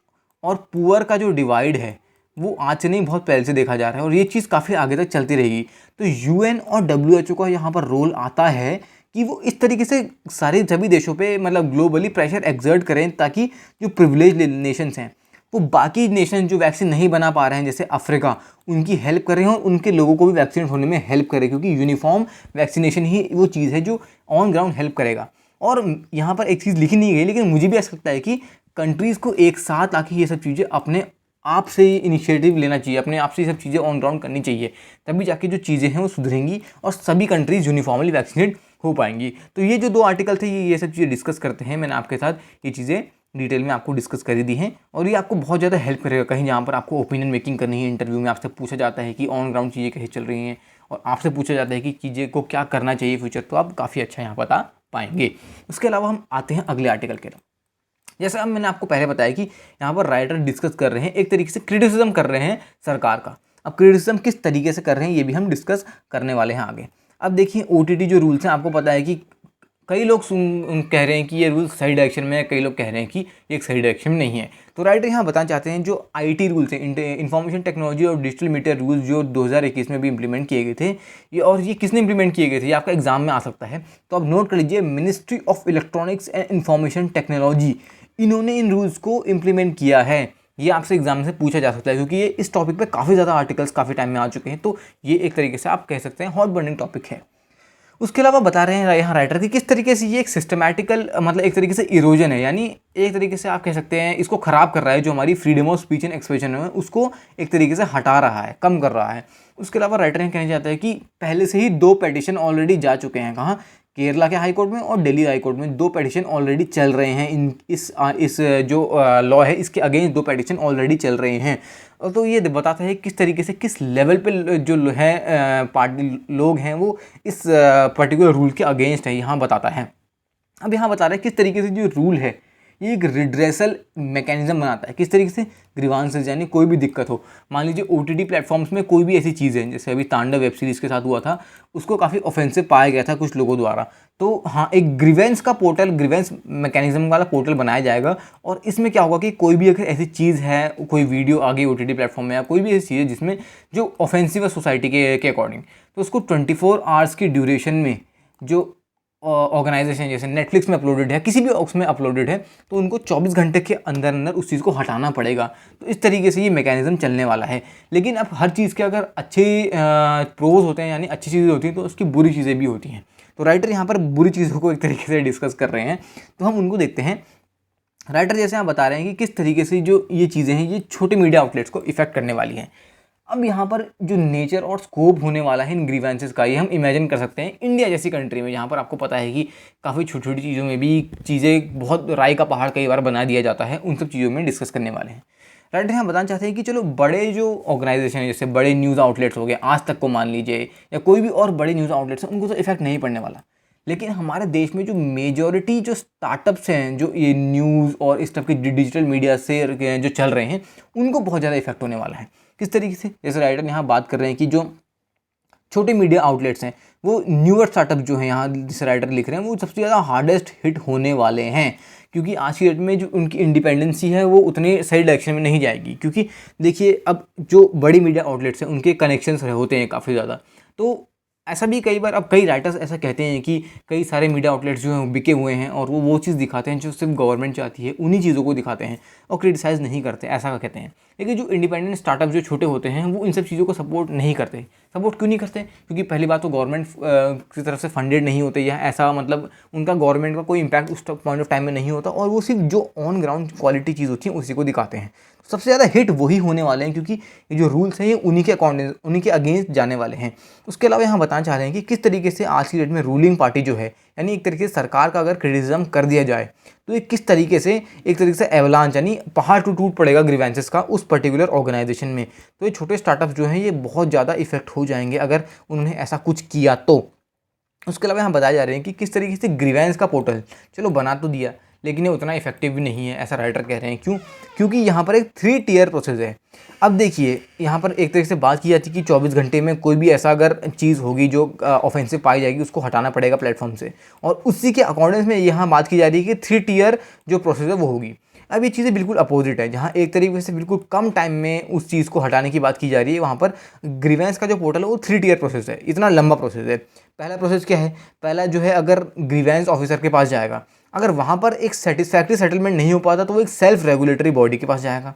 और पुअर का जो डिवाइड है वो आज से नहीं, बहुत पहले से देखा जा रहा है, और ये चीज़ काफ़ी आगे तक चलती रहेगी। तो यूएन और WHO का यहाँ पर रोल आता है कि वो इस तरीके से सभी देशों पे मतलब ग्लोबली प्रेशर एक्सर्ट करें, ताकि जो प्रिविलेज नेशंस हैं वो बाकी नेशन जो वैक्सीन नहीं बना पा रहे हैं, जैसे अफ्रीका, उनकी हेल्प करें और उनके लोगों को भी वैक्सीनेट होने में हेल्प करें, क्योंकि यूनिफॉर्म वैक्सीनेशन ही वो चीज़ है जो ऑन ग्राउंड हेल्प करेगा। और यहाँ पर एक चीज़ लिखी नहीं गई, लेकिन मुझे भी ऐसा लगता है कि कंट्रीज़ को एक साथ आके ये सब चीज़ें अपने आप से इनिशिएटिव लेना चाहिए, अपने आप से ये सब चीज़ें ऑन ग्राउंड करनी चाहिए, तभी जाके जो चीज़ें हैं वो सुधरेंगी और सभी कंट्रीज़ यूनिफॉर्मली वैक्सीनेट हो पाएंगी। तो ये जो 2 आर्टिकल थे ये सब चीज़ें डिस्कस करते हैं, मैंने आपके साथ ये चीज़ें डिटेल में आपको डिस्कस कर दी हैं, और ये आपको बहुत ज़्यादा हेल्प करेगा कहीं जहाँ पर आपको ओपिनियन मेकिंग करनी है। इंटरव्यू में आपसे पूछा जाता है कि ऑन ग्राउंड चीज़ें कैसे चल रही हैं, और आपसे पूछा जाता है कि चीज़ें को क्या करना चाहिए फ्यूचर, तो आप काफ़ी अच्छा यहाँ बता पाएंगे। उसके अलावा हम आते हैं अगले आर्टिकल के तरफ। जैसा अब मैंने आपको पहले बताया कि यहाँ पर राइटर डिस्कस कर रहे हैं, एक तरीके से क्रिटिसिज्म कर रहे हैं सरकार का। अब क्रिटिसिज्म किस तरीके से कर रहे हैं ये भी हम डिस्कस करने वाले हैं आगे। अब देखिए OTT जो रूल्स हैं, आपको पता है कि कई लोग कह रहे हैं कि ये रूल्स सही डायरेक्शन में है, कई लोग कह रहे हैं कि ये एक सही डायरेक्शन में नहीं है। तो राइटर यहाँ बताना चाहते हैं जो IT रूल्स हैं, इंफॉर्मेशन टेक्नोलॉजी और डिजिटल मीडिया रूल्स, जो 2021 में भी इंप्लीमेंट किए गए थे, ये किसने इंप्लीमेंट किए गए थे, ये आपका एग्जाम में आ सकता है। तो आप नोट कर लीजिए, ministry of electronics and information technology, इन्होंने इन रूल्स को इम्प्लीमेंट किया है। ये आपसे एग्जाम से पूछा जा सकता है, क्योंकि ये इस टॉपिक पे काफ़ी ज़्यादा आर्टिकल्स काफ़ी टाइम में आ चुके हैं। तो ये एक तरीके से आप कह सकते हैं हॉट बर्निंग टॉपिक है। उसके अलावा बता रहे हैं यहाँ राइटर कि किस तरीके से ये एक सिस्टमैटिकल, मतलब एक तरीके से इरोजन है, यानी एक तरीके से आप कह सकते हैं इसको ख़राब कर रहा है, जो हमारी freedom of speech and expression है उसको एक तरीके से हटा रहा है, कम कर रहा है। उसके अलावा राइटर ये कहना चाहता है कि पहले से ही 2 पेटिशन ऑलरेडी जा चुके हैं, कहाँ, केरला के हाई कोर्ट में और दिल्ली हाई कोर्ट में 2 पेटिशन ऑलरेडी चल रहे हैं। इस जो लॉ है इसके अगेंस्ट 2 पेटिशन ऑलरेडी चल रहे हैं। तो ये बताता है किस तरीके से, किस लेवल पे जो है पार्टी लोग हैं वो इस पर्टिकुलर रूल के अगेंस्ट है, यहाँ बताता है। अब यहाँ बता रहा है किस तरीके से जो रूल है ये एक रिड्रेसल मैकेनिज्म बनाता है, किस तरीके से, ग्रीवांसेस, यानी कोई भी दिक्कत हो, मान लीजिए OTT प्लेटफॉर्म्स में कोई भी ऐसी चीज़ है, जैसे अभी तांडव वेब सीरीज़ के साथ हुआ था, उसको काफ़ी ऑफेंसिव पाया गया था कुछ लोगों द्वारा। तो हाँ, एक ग्रीवेंस का पोर्टल, ग्रीवेंस मैकेनिज्म वाला पोर्टल बनाया जाएगा, और इसमें क्या होगा कि कोई भी अगर ऐसी चीज़ है, कोई वीडियो आ गई OTT प्लेटफॉर्म में या कोई भी ऐसी चीज़ है जिसमें जो ऑफेंसिव है सोसाइटी के अकॉर्डिंग, तो उसको 24 आवर्स की ड्यूरेशन में जो ऑर्गेनाइजेशन जैसे नेटफ्लिक्स में अपलोडेड है, किसी भी उसमें अपलोडेड है, तो उनको 24 घंटे के अंदर अंदर उस चीज़ को हटाना पड़ेगा। तो इस तरीके से ये मैकेनिज्म चलने वाला है। लेकिन अब हर चीज़ के अगर अच्छे प्रोज होते हैं, यानी अच्छी चीज़ें होती हैं, तो उसकी बुरी चीज़ें भी होती हैं। तो राइटर यहाँ पर बुरी चीज़ों को एक तरीके से डिस्कस कर रहे हैं, तो हम उनको देखते हैं। राइटर जैसे आप बता रहे हैं कि किस तरीके से जो ये चीज़ें हैं ये छोटे मीडिया आउटलेट्स को इफेक्ट करने वाली हैं। अब यहाँ पर जो नेचर और स्कोप होने वाला है इन ग्रीवेंसेस का, ये हम इमेजिन कर सकते हैं इंडिया जैसी कंट्री में, जहाँ पर आपको पता है कि काफ़ी छोटी छोटी चीज़ों में भी चीज़ें, बहुत राय का पहाड़ कई बार बना दिया जाता है, उन सब चीज़ों में डिस्कस करने वाले हैं। राइटर यहाँ बताना चाहते हैं कि चलो बड़े जो ऑर्गेनाइजेशन है, जैसे बड़े न्यूज़ आउटलेट्स हो गए, आज तक को मान लीजिए, या कोई भी और बड़े न्यूज़ आउटलेट्स हैं, उनको तो इफेक्ट नहीं पड़ने वाला। लेकिन हमारे देश में जो मेजॉरिटी जो स्टार्टअप्स हैं, जो ये न्यूज़ और इस तरह के डिजिटल मीडिया से जो चल रहे हैं, उनको बहुत ज़्यादा इफेक्ट होने वाला है। किस तरीके से, जैसे राइटर यहाँ बात कर रहे हैं कि जो छोटे मीडिया आउटलेट्स हैं, वो न्यूअर स्टार्टअप जो है, यहाँ जिसे राइटर लिख रहे हैं, वो सबसे ज़्यादा हार्डेस्ट हिट होने वाले हैं, क्योंकि आज की डेट में जो उनकी इंडिपेंडेंसी है वो उतने सही डायरेक्शन में नहीं जाएगी। क्योंकि देखिए, अब जो बड़ी मीडिया आउटलेट्स हैं उनके कनेक्शंस होते हैं काफ़ी ज़्यादा, तो ऐसा भी कई बार, अब कई राइटर्स ऐसा कहते हैं कि कई सारे मीडिया आउटलेट्स जो हैं बिके हुए हैं, और वो चीज़ दिखाते हैं जो सिर्फ गवर्नमेंट चाहती है, उन्हीं चीज़ों को दिखाते हैं और क्रिटिसाइज़ नहीं करते, ऐसा कहते हैं। लेकिन जो इंडिपेंडेंट स्टार्टअप जो छोटे होते हैं, वो इन सब चीज़ों को सपोर्ट नहीं करते। सपोर्ट क्यों नहीं करते? क्योंकि पहली बात तो गवर्नमेंट की तरफ से फंडेड नहीं होते, या ऐसा मतलब उनका गवर्नमेंट का कोई इंपैक्ट उस पॉइंट ऑफ टाइम में नहीं होता, और वो सिर्फ जो ऑन ग्राउंड क्वालिटी चीज़ होती है उसी को दिखाते हैं। सबसे ज़्यादा हिट वही होने वाले हैं, क्योंकि ये जो रूल्स हैं ये उन्हीं के अकॉर्डिंग, उन्हीं के अगेंस्ट जाने वाले हैं। उसके अलावा यहाँ बताना चाह रहे हैं कि किस तरीके से आज की डेट में रूलिंग पार्टी जो है, यानी एक तरीके से सरकार का अगर क्रिटिसिज्म कर दिया जाए, तो ये किस तरीके से एक तरीके से एवलांच, यानी पहाड़ टूट पड़ेगा ग्रीवेंसेस का उस पर्टिकुलर ऑर्गेनाइजेशन में। तो ये छोटे स्टार्टअप जो हैं ये बहुत ज़्यादा इफेक्ट हो जाएंगे अगर उन्होंने ऐसा कुछ किया तो। उसके अलावा यहाँ बताया जा रहे हैं कि किस तरीके से ग्रीवेंस का पोर्टल चलो बना तो दिया, लेकिन ये उतना इफेक्टिव भी नहीं है, ऐसा राइटर कह रहे हैं। क्यों? क्योंकि यहाँ पर एक 3 टियर प्रोसेस है। अब देखिए, यहाँ पर एक तरीके से बात की जाती है कि 24 घंटे में कोई भी ऐसा अगर चीज़ होगी जो ऑफेंसिव पाई जाएगी, उसको हटाना पड़ेगा प्लेटफॉर्म से, और उसी के अकॉर्डिंग में यहाँ बात की जा रही है कि 3 टियर जो प्रोसेस है वो होगी। अब ये चीज़ें बिल्कुल अपोजिट है, जहाँ एक तरीके से बिल्कुल कम टाइम में उस चीज़ को हटाने की बात की जा रही है, वहाँ पर ग्रीवेंस का जो पोर्टल है वो 3 टियर प्रोसेस है, इतना लंबा प्रोसेस है। पहला प्रोसेस क्या है? पहला जो है, अगर ग्रीवेंस ऑफिसर के पास जाएगा, अगर वहाँ पर एक सेटिस्फैक्ट्री सेटलमेंट नहीं हो पाता तो वो एक सेल्फ रेगुलेटरी बॉडी के पास जाएगा।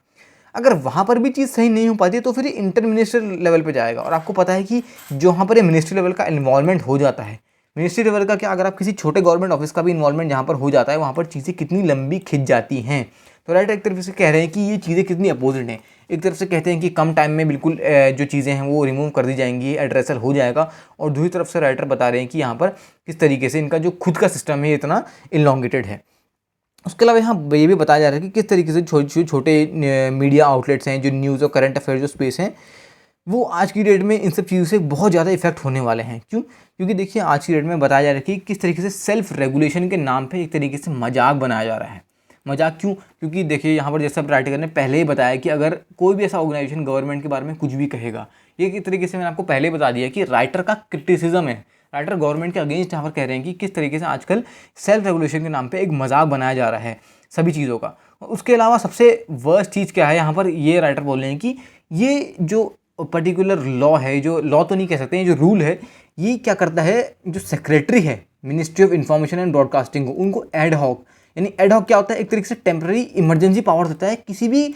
अगर वहाँ पर भी चीज़ सही नहीं हो पाती तो फिर इंटर मिनिस्ट्री लेवल पे जाएगा। और आपको पता है कि जो वहाँ पर मिनिस्ट्री लेवल का इन्वॉल्वमेंट हो जाता है, मिनिस्ट्री लेवल का क्या, अगर आप किसी छोटे गवर्नमेंट ऑफिस का भी इन्वॉल्वमेंट जहाँ पर हो जाता है, वहाँ पर चीज़ें कितनी लंबी खिंच जाती हैं। तो राइटर एक तरफ से कह रहे हैं कि ये चीज़ें कितनी अपोजिट हैं। एक तरफ से कहते हैं कि कम टाइम में बिल्कुल जो चीज़ें हैं वो रिमूव कर दी जाएंगी, एड्रेसल हो जाएगा, और दूसरी तरफ से राइटर बता रहे हैं कि यहाँ पर किस तरीके से इनका जो खुद का सिस्टम है ये इतना इलॉन्गेटेड है। उसके अलावा यहाँ ये भी बताया जा रहा है कि किस तरीके से छोटे मीडिया आउटलेट्स हैं, जो न्यूज़ और करंट अफेयर जो स्पेस हैं, वो आज की डेट में इन सब चीज़ों से बहुत ज़्यादा इफेक्ट होने वाले हैं। क्यों? क्योंकि देखिए, आज की डेट में बताया जा रहा है कि किस तरीके से सेल्फ रेगुलेशन के नाम पे एक तरीके से मजाक बनाया जा रहा है। मजाक क्यों? क्योंकि देखिए यहाँ पर जैसा राइटर ने पहले ही बताया कि अगर कोई भी ऐसा ऑर्गेनाइजेशन गवर्नमेंट के बारे में कुछ भी कहेगा, ये एक तरीके से मैंने आपको पहले ही बता दिया कि राइटर का क्रिटिसिज्म है। राइटर गवर्नमेंट के अगेंस्ट यहाँ पर कह रहे हैं कि किस तरीके से आजकल सेल्फ रेगुलेशन के नाम पे एक मजाक बनाया जा रहा है सभी चीज़ों का। उसके अलावा सबसे वर्स्ट चीज़ क्या है यहाँ पर, ये राइटर बोल रहे हैं कि ये जो पर्टिकुलर लॉ है, जो लॉ तो नहीं कह सकते हैं, जो रूल है, ये क्या करता है, जो सेक्रेटरी है ministry of information and broadcasting को, उनको एड हॉक, यानी एड हॉक क्या होता है, एक तरीके से टेम्पररी इमरजेंसी पावर देता है किसी भी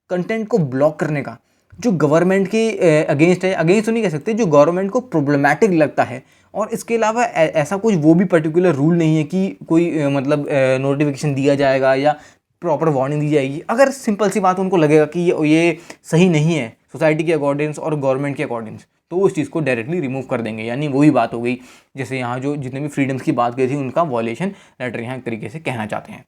कंटेंट को ब्लॉक करने का जो गवर्नमेंट के अगेंस्ट है। अगेंस्ट तो नहीं कह सकते, जो गवर्नमेंट को प्रॉब्लमैटिक लगता है। और इसके अलावा ऐसा कुछ वो भी पर्टिकुलर रूल नहीं है कि कोई मतलब नोटिफिकेशन दिया जाएगा या प्रॉपर वार्निंग दी जाएगी। अगर सिंपल सी बात उनको लगेगा कि ये सही नहीं है सोसाइटी के अकॉर्डिंग्स और गवर्नमेंट के अकॉर्डिंग्स, तो उस चीज़ को डायरेक्टली रिमूव कर देंगे। यानी वही बात हो गई जैसे यहाँ जो जितने भी फ्रीडम्स की बात की थी उनका वॉयलेशन राइटर यहाँ एक तरीके से कहना चाहते हैं।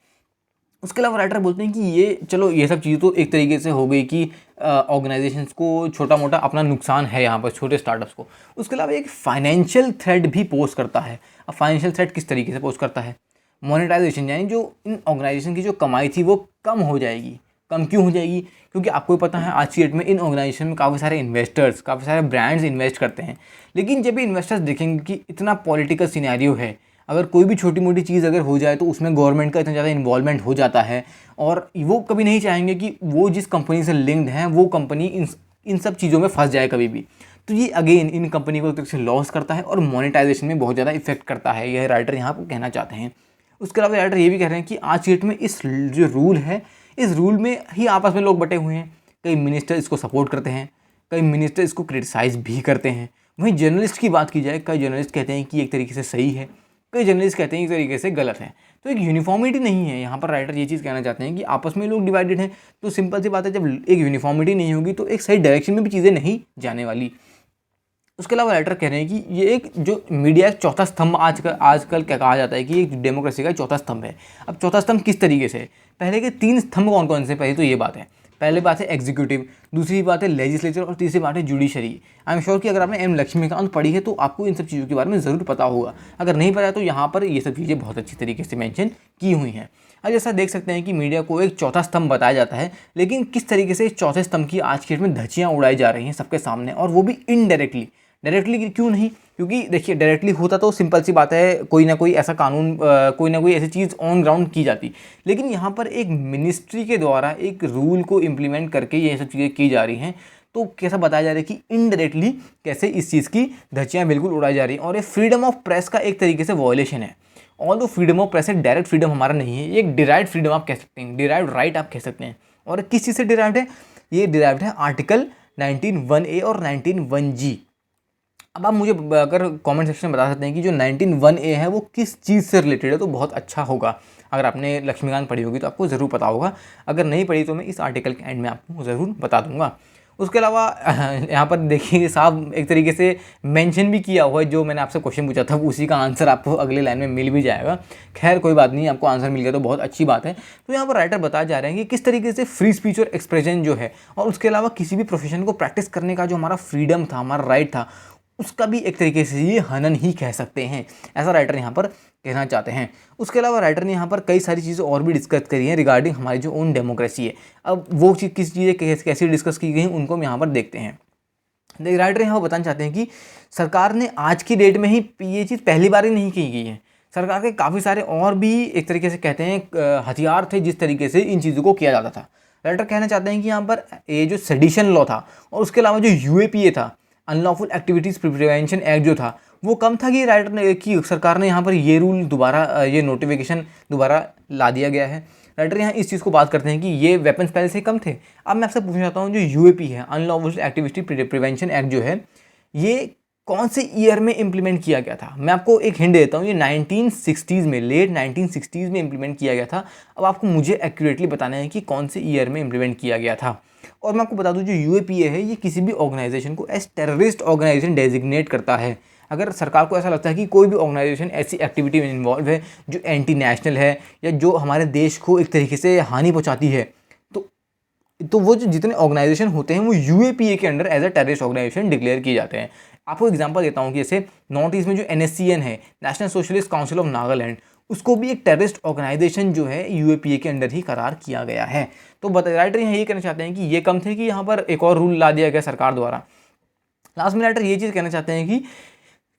उसके अलावा राइटर बोलते हैं कि ये चलो ये सब चीज़ तो एक तरीके से हो गई कि ऑर्गेनाइजेशंस को छोटा मोटा अपना नुकसान है यहाँ पर छोटे स्टार्टअप्स को। उसके अलावा एक फाइनेंशियल थ्रेट भी पोस्ट करता है। अब फाइनेंशियल थ्रेट किस तरीके से पोस्ट करता है, मोनेटाइजेशन, यानी जो इन ऑर्गेनाइजेशन की जो कमाई थी वो कम हो जाएगी। कम क्यों हो जाएगी? क्योंकि आपको पता है आज की डेट में इन ऑर्गेनाइजेशन में काफ़ी सारे इन्वेस्टर्स, काफ़ी सारे ब्रांड्स इन्वेस्ट करते हैं। लेकिन जब भी इन्वेस्टर्स देखेंगे कि इतना पॉलिटिकल सिनेरियो है, अगर कोई भी छोटी मोटी चीज़ अगर हो जाए तो उसमें गवर्नमेंट का इतना ज़्यादा इन्वॉल्वमेंट हो जाता है, और वो कभी नहीं चाहेंगे कि वो जिस कंपनी से लिंक्ड हैं वो कंपनी इन सब चीज़ों में फंस जाए कभी भी। तो ये अगेन इन कंपनी को एक तरह से लॉस करता है और मोनेटाइजेशन में बहुत ज़्यादा इफेक्ट करता है, यह राइटर यहाँ पर कहना चाहते हैं। उसके अलावा राइटर ये भी कह रहे हैं कि आज की डेट में इस जो रूल है, इस रूल में ही आपस में लोग बटे हुए हैं। कई मिनिस्टर इसको सपोर्ट करते हैं, कई मिनिस्टर इसको क्रिटिसाइज़ भी करते हैं। वहीं जर्नलिस्ट की बात की जाए, कई जर्नलिस्ट कहते हैं कि एक तरीके से सही है, कई जर्नलिस्ट कहते हैं एक तरीके से गलत है। तो एक यूनिफॉर्मिटी नहीं है। यहाँ पर राइटर ये चीज़ कहना चाहते हैं कि आपस में लोग डिवाइडेड हैं। तो सिंपल सी बात है, जब एक यूनिफॉर्मिटी नहीं होगी तो एक सही डायरेक्शन में भी चीज़ें नहीं जाने वाली। उसके अलावा राइटर कह रहे हैं कि ये एक जो मीडिया चौथा स्तंभ आजकल क्या कहा जाता है कि एक डेमोक्रेसी का चौथा स्तंभ है। अब चौथा स्तंभ किस तरीके से, पहले के 3 स्तंभ कौन कौन से, पहले तो ये बात है, पहले बात है एग्जीक्यूटिव, दूसरी बात है लेजिस्लेचर और तीसरी बात है जुडिशरी। आई एम श्योर कि अगर आपने एम लक्ष्मीकांत पढ़ी है तो आपको इन सब चीज़ों के बारे में ज़रूर पता होगा। अगर नहीं पता है तो यहाँ पर ये सब चीज़ें बहुत अच्छी तरीके से मेंशन की हुई हैं। अब जैसा देख सकते हैं कि मीडिया को एक चौथा स्तंभ बताया जाता है, लेकिन किस तरीके से इस चौथे स्तंभ की आज की डेट में धज्जियाँ उड़ाई जा रही हैं सबके सामने, और वो भी इनडायरेक्टली। डायरेक्टली क्यों नहीं? क्योंकि देखिए डायरेक्टली होता तो सिंपल सी बात है, कोई ना कोई ऐसा कानून, कोई ना कोई ऐसी चीज़ ऑन ग्राउंड की जाती। लेकिन यहाँ पर एक मिनिस्ट्री के द्वारा एक रूल को इम्प्लीमेंट करके ये सब चीज़ें की जा रही हैं। तो कैसा बताया जा रहा है कि इनडायरेक्टली कैसे इस चीज़ की धज्जियाँ बिल्कुल उड़ाई जा रही हैं, और ये फ्रीडम ऑफ प्रेस का एक तरीके से वॉयलेशन है। ऑल दो फ्रीडम ऑफ प्रेस एक डायरेक्ट फ्रीडम हमारा नहीं है, ये एक डिराइव्ड फ्रीडम आप कह सकते हैं, डिराइव्ड राइट आप कह सकते हैं। और किस चीज़ से डिराइव्ड है? ये डिराइव्ड है आर्टिकल 19(1)(a) और 19(1)(g)। अब आप मुझे अगर कमेंट सेक्शन में बता सकते हैं कि जो 19(1)(a) है वो किस चीज़ से रिलेटेड है, तो बहुत अच्छा होगा। अगर आपने लक्ष्मीकांत पढ़ी होगी तो आपको ज़रूर पता होगा, अगर नहीं पढ़ी तो मैं इस आर्टिकल के एंड में आपको ज़रूर बता दूंगा। उसके अलावा यहाँ पर देखिए साहब एक तरीके से मेंशन भी किया हुआ है, जो मैंने आपसे क्वेश्चन पूछा था उसी का आंसर आपको अगले लाइन में मिल भी जाएगा। खैर कोई बात नहीं, आपको आंसर मिल गया तो बहुत अच्छी बात है। तो यहाँ पर राइटर बताया जा रहे हैं कि किस तरीके से फ्री स्पीच और एक्सप्रेशन जो है, और उसके अलावा किसी भी प्रोफेशन को प्रैक्टिस करने का जो हमारा फ्रीडम था, हमारा राइट था, उसका भी एक तरीके से ये हनन ही कह सकते हैं, ऐसा राइटर यहाँ पर कहना चाहते हैं। उसके अलावा राइटर ने यहाँ पर कई सारी चीज़ें और भी डिस्कस करी हैं रिगार्डिंग हमारी जो ओन डेमोक्रेसी है। अब वो चीज़ किस चीज़ें कैसे डिस्कस की गई हैं उनको हम यहाँ पर देखते हैं। राइटर यहाँ बताना चाहते हैं कि सरकार ने आज की डेट में ही ये चीज़ पहली बार ही नहीं की गई है। सरकार के काफ़ी सारे और भी एक तरीके से कहते हैं हथियार थे जिस तरीके से इन चीज़ों को किया जाता था। राइटर कहना चाहते हैं कि यहाँ पर ये जो सेडिशन लॉ था और उसके अलावा जो UAPA था, अनलॉफुल एक्टिविटीज़ प्रिवेंशन एक्ट जो था, वो कम था कि राइटर ने कि सरकार ने यहाँ पर ये रूल दोबारा, ये नोटिफिकेशन दोबारा ला दिया गया है। राइटर यहाँ इस चीज़ को बात करते हैं कि ये वेपन्स पहले से कम थे। अब मैं आपसे पूछना चाहता हूँ जो UAP है, अनलॉफुल एक्टिविटी प्रिवेंशन एक्ट जो है, ये कौन से ईयर में इम्प्लीमेंट किया गया था? मैं आपको एक हिंट देता हूँ, ये 1960s में, लेट 1960s में इम्प्लीमेंट किया गया था। अब आपको मुझे एक्यूरेटली बताना है कि कौन से ईयर में इम्प्लीमेंट किया गया था। और मैं आपको बता दूं जो UAPA है ये किसी भी ऑर्गेनाइजेशन को एज टेररिस्ट ऑर्गेनाइजेशन डेजिग्नेट करता है। अगर सरकार को ऐसा लगता है कि कोई भी ऑर्गेनाइजेशन ऐसी एक्टिविटी में इन्वॉल्व है जो एंटी नेशनल है या जो हमारे देश को एक तरीके से हानि पहुंचाती है, तो वो जो जितने ऑर्गेनाइजेशन होते हैं वो UAPA के under as a terrorist organisation declare किए जाते हैं। आपको एग्जांपल देता हूँ कि जैसे नॉर्थ ईस्ट में जो NSCN है, national socialist council of Nagaland, उसको भी एक टेररिस्ट ऑर्गेनाइजेशन जो है यूएपीए के अंडर ही करार किया गया है। तो राइटर यहाँ ये कहना चाहते हैं कि ये कम थे कि यहाँ पर एक और रूल ला दिया गया सरकार द्वारा। लास्ट में राइटर ये चीज़ कहना चाहते हैं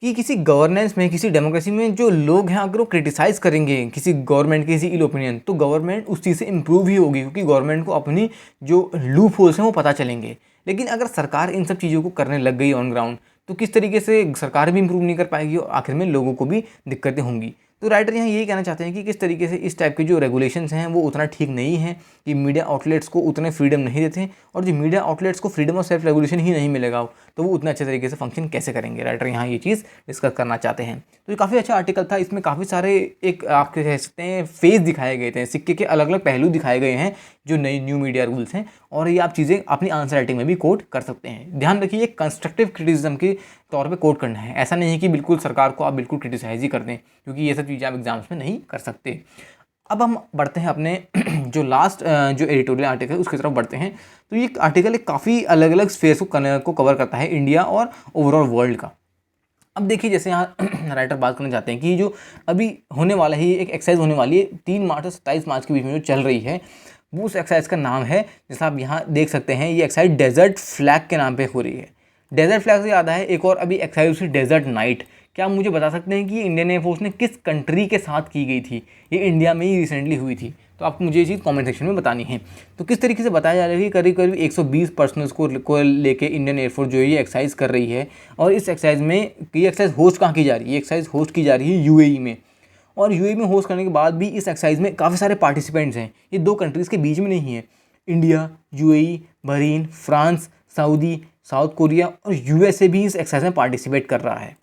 कि किसी गवर्नेंस में, किसी डेमोक्रेसी में जो लोग हैं अगर वो क्रिटिसाइज करेंगे किसी गवर्नमेंट की किसी इल ओपिनियन, तो गवर्नमेंट उस चीज़ से इम्प्रूव ही होगी, क्योंकि गवर्नमेंट को अपनी जो लूप होल्स हैं वो पता चलेंगे। लेकिन अगर सरकार इन सब चीज़ों को करने लग गई ऑन ग्राउंड, तो किस तरीके से सरकार भी इम्प्रूव नहीं कर पाएगी और आखिर में लोगों को भी दिक्कतें होंगी। तो राइटर यहाँ यही कहना चाहते हैं कि किस तरीके से इस टाइप के जो रेगुलेशंस हैं वो उतना ठीक नहीं है, कि मीडिया आउटलेट्स को उतने फ्रीडम नहीं देते हैं, और जो मीडिया आउटलेट्स को फ्रीडम ऑफ सेल्फ रेगुलेशन ही नहीं मिलेगा तो वो उतने अच्छे तरीके से फंक्शन कैसे करेंगे। राइटर यहाँ ये चीज़ डिस्कस करना चाहते हैं। तो ये काफ़ी अच्छा आर्टिकल था, इसमें काफ़ी सारे एक आप कह सकते हैं फेस दिखाए गए थे, सिक्के के अलग अलग पहलू दिखाए गए हैं जो नई न्यू मीडिया रूल्स हैं, और ये आप चीज़ें अपनी आंसर राइटिंग में भी कोट कर सकते हैं। ध्यान रखिए कंस्ट्रक्टिव क्रिटिसिज्म के तौर पे कोट करना है, ऐसा नहीं है कि बिल्कुल सरकार को आप बिल्कुल क्रिटिसाइज ही कर दें, क्योंकि ये सब चीज़ें आप एग्जाम्स में नहीं कर सकते। अब हम बढ़ते हैं अपने जो लास्ट जो एडिटोरियल आर्टिकल है उसकी तरफ बढ़ते हैं। तो ये आर्टिकल एक काफ़ी अलग अलग स्फेयर्स को कवर करता है, इंडिया और ओवरऑल वर्ल्ड का। अब देखिए जैसे यहाँ राइटर बात करना चाहते हैं कि जो अभी होने वाला है, एक एक्सरसाइज होने वाली है 3 मार्च और 27 मार्च के बीच में जो चल रही है, वो उस एक्सरसाइज का नाम है, जैसा आप यहाँ देख सकते हैं, ये एक्सरसाइज डेजर्ट फ्लैग के नाम पे हो रही है। डेजर्ट फ्लैग से याद है एक और अभी एक्सरसाइज उसी डेजर्ट नाइट। क्या आप मुझे बता सकते हैं कि ये इंडियन एयरफोर्स ने किस कंट्री के साथ की गई थी? ये इंडिया में ही रिसेंटली हुई थी, तो आपको मुझे ये चीज़ कमेंट सेक्शन में बतानी है। तो किस तरीके से बताया जा रहा है कि करीब करीब 120 पर्सनल्स को लेके इंडियन एयरफोर्स जो है ये एक्सरसाइज कर रही है, और इस एक्सरसाइज में ये एक्सरसाइज होस्ट कहाँ की जा रही है? ये एक्सरसाइज होस्ट की जा रही है यूएई में, और यूएई में होस्ट करने के बाद भी इस एक्सरसाइज में काफ़ी सारे पार्टिसिपेंट्स हैं। ये 2 कंट्रीज़ के बीच में नहीं है, India, UAE, Bahrain, France, Saudi, south Korea और यूएसए भी इस एक्सरसाइज में पार्टिसिपेट कर रहा है।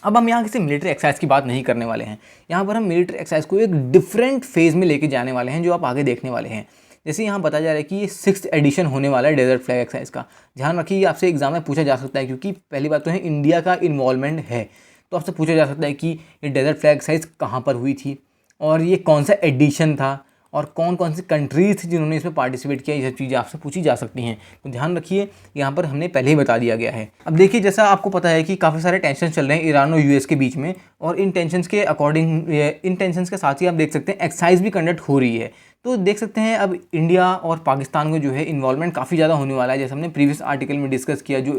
अब हम यहाँ किसी मिलिट्री एक्सरसाइज की बात नहीं करने वाले हैं, यहाँ पर हम मिलिट्री एक्सरसाइज को एक डिफरेंट फेज़ में लेके जाने वाले हैं, जो आप आगे देखने वाले हैं। जैसे यहाँ बताया जा रहा है कि ये 6th एडिशन होने वाला है डेजर्ट फ्लैग एक्सरसाइज का। ध्यान रखिए, ये आपसे एग्जाम में पूछा जा सकता है, क्योंकि पहली बात तो है इंडिया का इन्वॉल्वमेंट है, तो आपसे पूछा जा सकता है कि ये डेजर्ट फ्लैग एक्सरसाइज कहाँ पर हुई थी, और ये कौन सा एडिशन था, और कौन कौन सी कंट्रीज थी जिन्होंने इसमें पार्टिसिपेट किया। ये सब चीज़ें आपसे पूछी जा सकती हैं, तो ध्यान रखिए यहाँ पर हमने पहले ही बता दिया गया है। अब देखिए, जैसा आपको पता है कि काफ़ी सारे टेंशन चल रहे हैं ईरान और यूएस के बीच में, और इन टेंशन्स के अकॉर्डिंग, इन टेंशन्स के साथ ही आप देख सकते हैं एक्सरसाइज भी कंडक्ट हो रही है। तो देख सकते हैं अब इंडिया और पाकिस्तान को जो है इन्वॉल्वमेंट काफ़ी ज़्यादा होने वाला है, जैसे हमने प्रीवियस आर्टिकल में डिस्कस किया। जो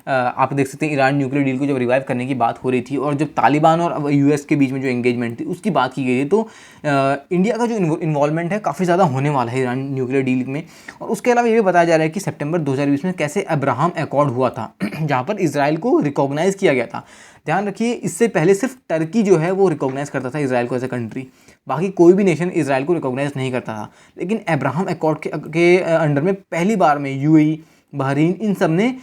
आप देख सकते हैं ईरान न्यूक्लियर डील को जब रिवाइव करने की बात हो रही थी, और जब तालिबान और यूएस के बीच में जो एंगेजमेंट थी उसकी बात की गई थी, तो इंडिया का जो इन्वॉल्वमेंट है काफ़ी ज़्यादा होने वाला है ईरान न्यूक्लियर डील में। और उसके अलावा ये भी बताया जा रहा है कि सितंबर 2020 में कैसे अब्राहम एकॉर्ड हुआ था जहाँ पर इसराइल को रिकॉग्नाइज़ किया गया था। ध्यान रखिए, इससे पहले सिर्फ टर्की जो है वो रिकॉग्नाइज़ करता था इसराइल को एज ए कंट्री, बाकी कोई भी नेशन इसराइल को रिकॉग्नाइज़ नहीं करता था। लेकिन अब्राहम एकॉर्ड के अंडर में पहली बार में यूएई, बहरीन, इन सब ने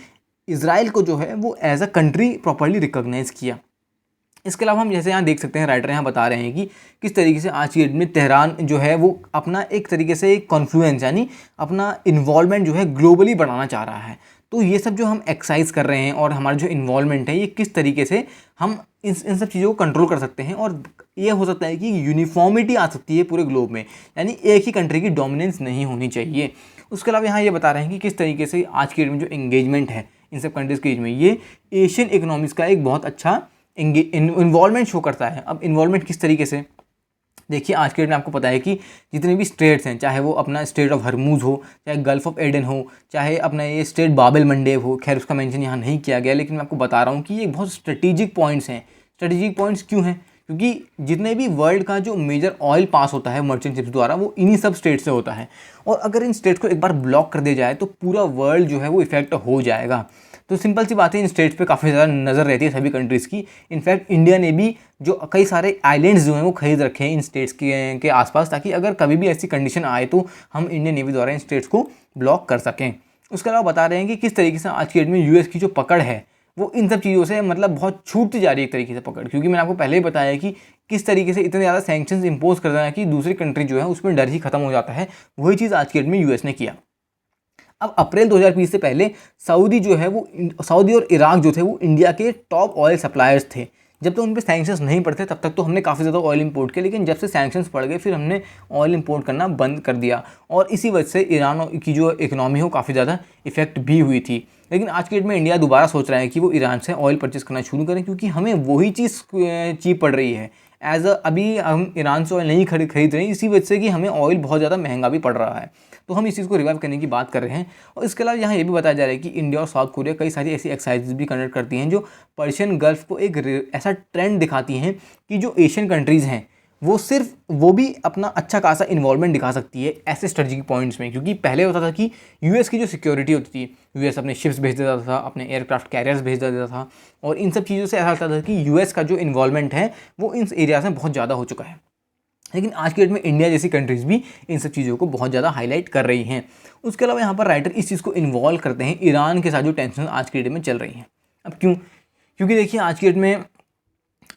इसराइल को जो है वो as a country properly recognise किया। इसके अलावा हम जैसे यहाँ देख सकते हैं, राइटर यहाँ बता रहे हैं कि किस तरीके से आज की डेट में तेहरान जो है वो अपना एक तरीके से कॉन्फ्लुएंस, यानी अपना इन्वॉल्वमेंट जो है ग्लोबली बढ़ाना चाह रहा है। तो ये सब जो हम एक्सरसाइज कर रहे हैं और हमारा जो इन्वॉल्वमेंट है, ये किस तरीके से हम इन सब चीज़ों को कंट्रोल कर सकते हैं, और ये हो सकता है कि यूनिफॉर्मिटी आ सकती है पूरे ग्लोब में, यानी एक ही कंट्री की डोमिनेंस नहीं होनी चाहिए। उसके अलावा यहाँ ये बता रहे हैं कि किस तरीके से आज की डेट में जो एंगेजमेंट है इन सब कंट्रीज़ के बीच में, ये एशियन इकोनॉमिक्स का एक बहुत अच्छा इन्वॉल्वमेंट शो करता है। अब इन्वॉल्वमेंट किस तरीके से, देखिए आज के डेट में आपको पता है कि जितने भी स्टेट्स हैं, चाहे वो अपना स्टेट ऑफ हरमूज हो, चाहे गल्फ ऑफ एडन हो, चाहे अपना ये स्टेट बाबेल मंडेब हो, खैर उसका मेंशन यहाँ नहीं किया गया, लेकिन मैं आपको बता रहा हूँ कि ये बहुत स्ट्रेटेजिक पॉइंट्स हैं। स्ट्रेटेजिक पॉइंट्स क्यों हैं? क्योंकि जितने भी वर्ल्ड का जो मेजर ऑयल पास होता है मर्चेंट शिप्स द्वारा, वो इन्हीं सब स्टेट से होता है, और अगर इन स्टेट्स को एक बार ब्लॉक कर दिया जाए तो पूरा वर्ल्ड जो है वो इफेक्ट हो जाएगा। तो सिंपल सी बात है, इन स्टेट्स पे काफ़ी ज़्यादा नज़र रहती है सभी कंट्रीज़ की। इनफैक्ट इंडिया ने भी जो कई सारे आइलैंड्स जो हैं वो खरीद रखे हैं इन स्टेट्स के आसपास, ताकि अगर कभी भी ऐसी कंडीशन आए तो हम इंडियन नेवी द्वारा इन स्टेट्स को ब्लॉक कर सकें। उसके अलावा बता रहे हैं कि किस तरीके से आज की डेट में यूएस की जो पकड़ है वो इन सब चीज़ों से मतलब बहुत छूटती जा रही है एक तरीके से पकड़, क्योंकि मैंने आपको पहले ही बताया कि किस तरीके से इतने ज़्यादा सैंक्शंस इंपोज कर देना कि दूसरी कंट्री जो है उसमें डर ही खत्म हो जाता है। वही चीज़ आज की डेट में यूएस ने किया। अब अप्रैल 2020 से पहले सऊदी जो है वो, सऊदी और इराक जो थे वो इंडिया के टॉप ऑयल सप्लायर्स थे। जब तक उन पर सैंक्शंस नहीं पड़ते तब तक तो हमने काफ़ी ज़्यादा ऑयल इंपोर्ट किया, लेकिन जब से सैंक्शंस पड़ गए फिर हमने ऑयल इंपोर्ट करना बंद कर दिया, और इसी वजह से ईरान की जो इकोनॉमी हो काफ़ी ज़्यादा इफेक्ट भी हुई थी। लेकिन आज की डेट में इंडिया दोबारा सोच रहा है कि वो ईरान से ऑयल परचेस करना शुरू करें, क्योंकि हमें वही चीज़ चीप पड़ रही है। अभी हम ईरान से ऑयल नहीं खरीद रहे हैं, इसी वजह से कि हमें ऑयल बहुत ज़्यादा महंगा भी पड़ रहा है। तो हम इस चीज़ को रिवाइव करने की बात कर रहे हैं। और इसके अलावा यहाँ ये भी बताया जा रहा है कि इंडिया और साउथ कोरिया कई सारी ऐसी एक्सरसाइजेज भी कंडक्ट करती हैं जो पर्शियन गल्फ को एक ऐसा ट्रेंड दिखाती हैं कि जो एशियन कंट्रीज़ हैं वो भी अपना अच्छा खासा इन्वॉल्वमेंट दिखा सकती है ऐसे स्ट्रेटजिक पॉइंट्स में। क्योंकि पहले होता था कि यूएस की जो सिक्योरिटी होती थी, यूएस अपने शिप्स भेज देता था, अपने एयरक्राफ्ट कैरियर्स भेज देता था, और इन सब चीज़ों से ऐसा लगता था कि यूएस का जो इन्वॉल्वमेंट है वो इन एरियाज में बहुत ज़्यादा हो चुका है। लेकिन आज के डेट में इंडिया जैसी कंट्रीज़ भी इन सब चीज़ों को बहुत ज़्यादा हाईलाइट कर रही हैं। उसके अलावा यहाँ पर राइटर इस चीज़ को इन्वॉल्व करते हैं ईरान के साथ जो टेंशन आज के डेट में चल रही हैं। अब क्यों? क्योंकि देखिए आज के डेट में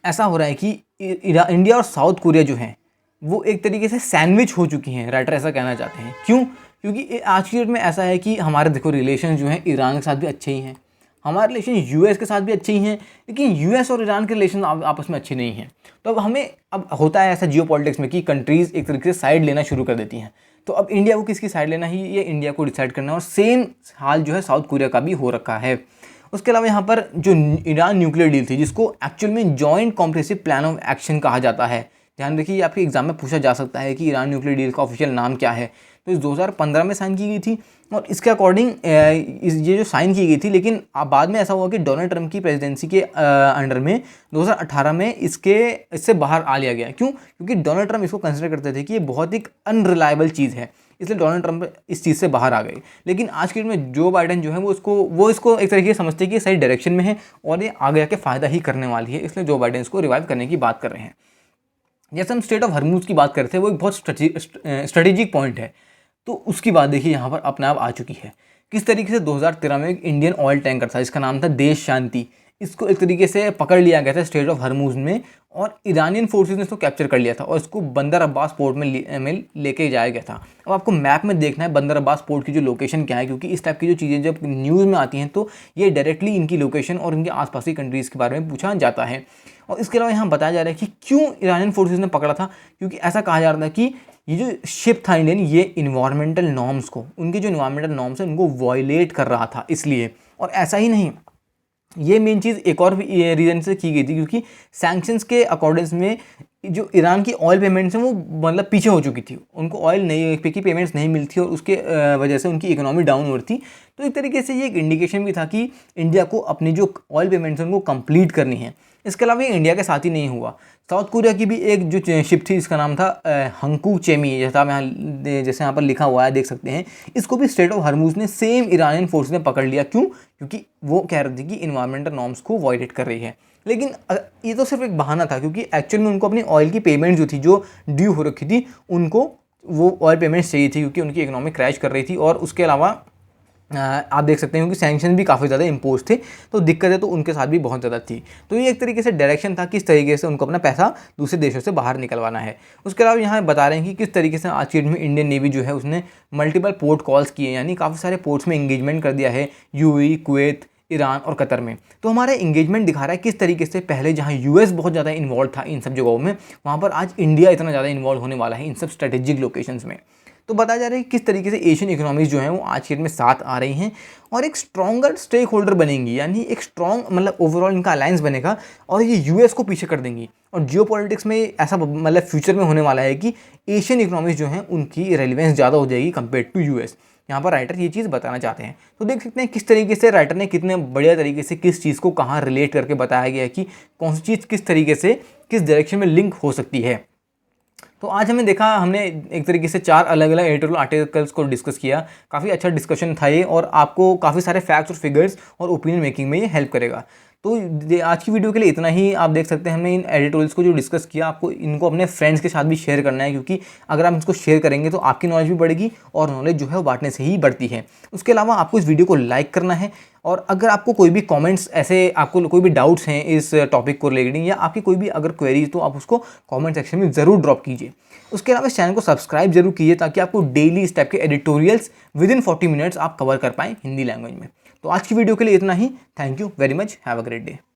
ऐसा हो रहा है कि इंडिया और साउथ कोरिया जो है वो एक तरीके से सैंडविच हो चुकी हैं, राइटर ऐसा कहना चाहते हैं। क्यों? क्योंकि आज की डेट में ऐसा है कि हमारे देखो रिलेशन जो हैं ईरान के साथ भी अच्छे ही हैं, हमारे रिलेशन यूएस के साथ भी अच्छे ही हैं, लेकिन यूएस और ईरान के रिलेशन आपस में अच्छे नहीं हैं। तो अब होता है ऐसा जियो पॉलिटिक्स में कि कंट्रीज़ एक तरीके से साइड लेना शुरू कर देती हैं। तो अब इंडिया को किसकी साइड लेना ही, ये इंडिया को डिसाइड करना है, और सेम हाल जो है साउथ कोरिया का भी हो रखा है। उसके अलावा यहाँ पर जो ईरान न्यूक्लियर डील थी, जिसको एक्चुअल में joint comprehensive plan of action कहा जाता है, ध्यान रखिए आपके एग्जाम में पूछा जा सकता है कि ईरान न्यूक्लियर डील का ऑफिशियल नाम क्या है। तो इस 2015 में साइन की गई थी, और इसके अकॉर्डिंग ये जो साइन की गई थी, लेकिन बाद में ऐसा हुआ कि डोनाल्ड ट्रंप की प्रेसिडेंसी के अंडर में 2018 में इससे बाहर आ लिया गया। क्यों? क्योंकि डोनाल्ड ट्रंप इसको कंसिडर करते थे कि ये बहुत ही अनरिलायबल चीज़ है, इसलिए डोनाल्ड ट्रंप इस चीज़ से बाहर आ गए। लेकिन आज के डेट में जो बाइडेन जो है वो इसको एक तरीके से समझते हैं कि सही डायरेक्शन में है और ये आगे जाके फ़ायदा ही करने वाली है, इसलिए जो बाइडेन इसको रिवाइव करने की बात कर रहे हैं। जैसे हम स्ट्रेट ऑफ हॉर्मुज़ की बात करते थे, वो एक बहुत स्ट्रेटेजिक पॉइंट है, तो उसकी बात देखिए यहाँ पर अपने आप आ चुकी है। किस तरीके से 2013 में एक इंडियन ऑयल टैंकर था, इसका नाम था देश शांति, इसको एक तरीके से पकड़ लिया गया था स्ट्रेट ऑफ हॉर्मुज़ में, और ईरानियन फोर्सेस ने इसको कैप्चर कर लिया था और इसको बंदर अब्बास पोर्ट में लेके जाया गया था। अब आपको मैप में देखना है बंदर अब्बास पोर्ट की जो लोकेशन क्या है, क्योंकि इस टाइप की जो चीज़ें जब न्यूज़ में आती हैं तो ये डायरेक्टली इनकी लोकेशन और इनके आसपास की कंट्रीज़ के बारे में पूछा जाता है। और इसके अलावा यहाँ बताया जा रहा है कि क्यों ईरानियन फोर्सेस ने पकड़ा था, क्योंकि ऐसा कहा जा रहा था कि ये जो शिप था इंडियन, ये इन्वायरमेंटल नॉर्म्स को, उनके जो इन्वायरमेंटल नॉर्म्स हैं उनको वायलेट कर रहा था इसलिए। और ऐसा ही नहीं, ये मेन चीज़ एक और रीज़न से की गई थी, क्योंकि सैंक्शंस के अकॉर्डेंस में जो ईरान की ऑयल पेमेंट्स हैं वो मतलब पीछे हो चुकी थी, उनको ऑयल नहीं की पेमेंट्स नहीं मिलती और उसके वजह से उनकी इकोनॉमी डाउन हो रही थी। तो एक तरीके से ये एक इंडिकेशन भी था कि इंडिया को अपनी जो ऑयल पेमेंट्स हैं उनको कंप्लीट करनी है। इसके अलावा ये इंडिया के साथ ही नहीं हुआ, साउथ कोरिया की भी एक जो शिप थी, इसका नाम था हंकू चेमी, जैसे यहाँ पर लिखा हुआ है देख सकते हैं, इसको भी स्ट्रेट ऑफ हॉर्मुज़ ने सेम ईरानियन फोर्स ने पकड़ लिया। क्यों? क्योंकि वो कह रही थी कि इन्वायरमेंटल नॉर्म्स को वायलेट कर रही है। लेकिन ये तो सिर्फ एक बहाना था, क्योंकि एक्चुअल में उनको अपनी ऑयल की पेमेंट जो थी, जो ड्यू हो रखी थी, उनको वो ऑयल पेमेंट्स चाहिए थी, क्योंकि उनकी इकोनॉमी क्रैश कर रही थी। और उसके अलावा आप देख सकते हैं क्योंकि सैंक्शन भी काफ़ी ज़्यादा इम्पोज थे, तो दिक्कतें तो उनके साथ भी बहुत ज़्यादा थी। तो ये एक तरीके से डायरेक्शन था किस तरीके से उनको अपना पैसा दूसरे देशों से बाहर निकलवाना है। उसके अलावा यहाँ बता रहे हैं कि किस तरीके से आज की डेट में इंडियन नेवी जो है उसने मल्टीपल पोर्ट कॉल्स किए, यानी काफ़ी सारे पोर्ट्स में इंगेजमेंट कर दिया है, यूएई, कुवैत, ईरान और कतर में। तो हमारा इंगेजमेंट दिखा रहा है किस तरीके से पहले जहाँ यूएस बहुत ज़्यादा इन्वॉल्व था इन सब जगहों में, वहाँ पर आज इंडिया इतना ज़्यादा इन्वॉल्व होने वाला है इन सब स्ट्रेटेजिक लोकेशंस में। तो बताया जा रहा है कि किस तरीके से एशियन इकोनॉमीज़ जो हैं वो आज के डेट में साथ आ रही हैं और एक स्ट्रॉन्गर स्टेक होल्डर बनेंगी, यानी एक स्ट्रॉन्ग मतलब ओवरऑल इनका अलायंस बनेगा और ये यूएस को पीछे कर देंगी। और जियो पॉलिटिक्स में ऐसा मतलब फ्यूचर में होने वाला है कि एशियन इकोनॉमीज़ जो हैं उनकी रेलिवेंस ज़्यादा हो जाएगी कंपेयर टू यूएस। यहाँ पर राइटर ये चीज़ बताना चाहते हैं। तो देख सकते हैं किस तरीके से राइटर ने कितने बढ़िया तरीके से किस चीज़ को कहाँ रिलेट करके बताया गया है कि कौन सी चीज़ किस तरीके से किस डायरेक्शन में लिंक हो सकती है। तो आज हमने एक तरीके से 4 अलग अलग एडिटोरियल आर्टिकल्स को डिस्कस किया। काफ़ी अच्छा डिस्कशन था ये और आपको काफ़ी सारे फैक्ट्स और फिगर्स और ओपिनियन मेकिंग में ये हेल्प करेगा। तो आज की वीडियो के लिए इतना ही। आप देख सकते हैं हमने इन एडिटोरियल्स को जो डिस्कस किया, आपको इनको अपने फ्रेंड्स के साथ भी शेयर करना है, क्योंकि अगर आप इसको शेयर करेंगे तो आपकी नॉलेज भी बढ़ेगी और नॉलेज जो है वो बांटने से ही बढ़ती है। उसके अलावा आपको इस वीडियो को लाइक करना है और अगर आपको कोई भी कमेंट्स ऐसे आपको कोई भी डाउट्स हैं इस टॉपिक को रिलेटेड या आपकी कोई भी अगर क्वेरीज, तो आप उसको कमेंट सेक्शन में ज़रूर ड्रॉप कीजिए। उसके अलावा इस चैनल को सब्सक्राइब जरूर कीजिए ताकि आपको डेली इस टाइप के एडिटोरियल्स विदिन 40 मिनट्स आप कवर कर पाएँ हिंदी लैंग्वेज में। तो आज की वीडियो के लिए इतना ही। Thank you very much. Have a great day.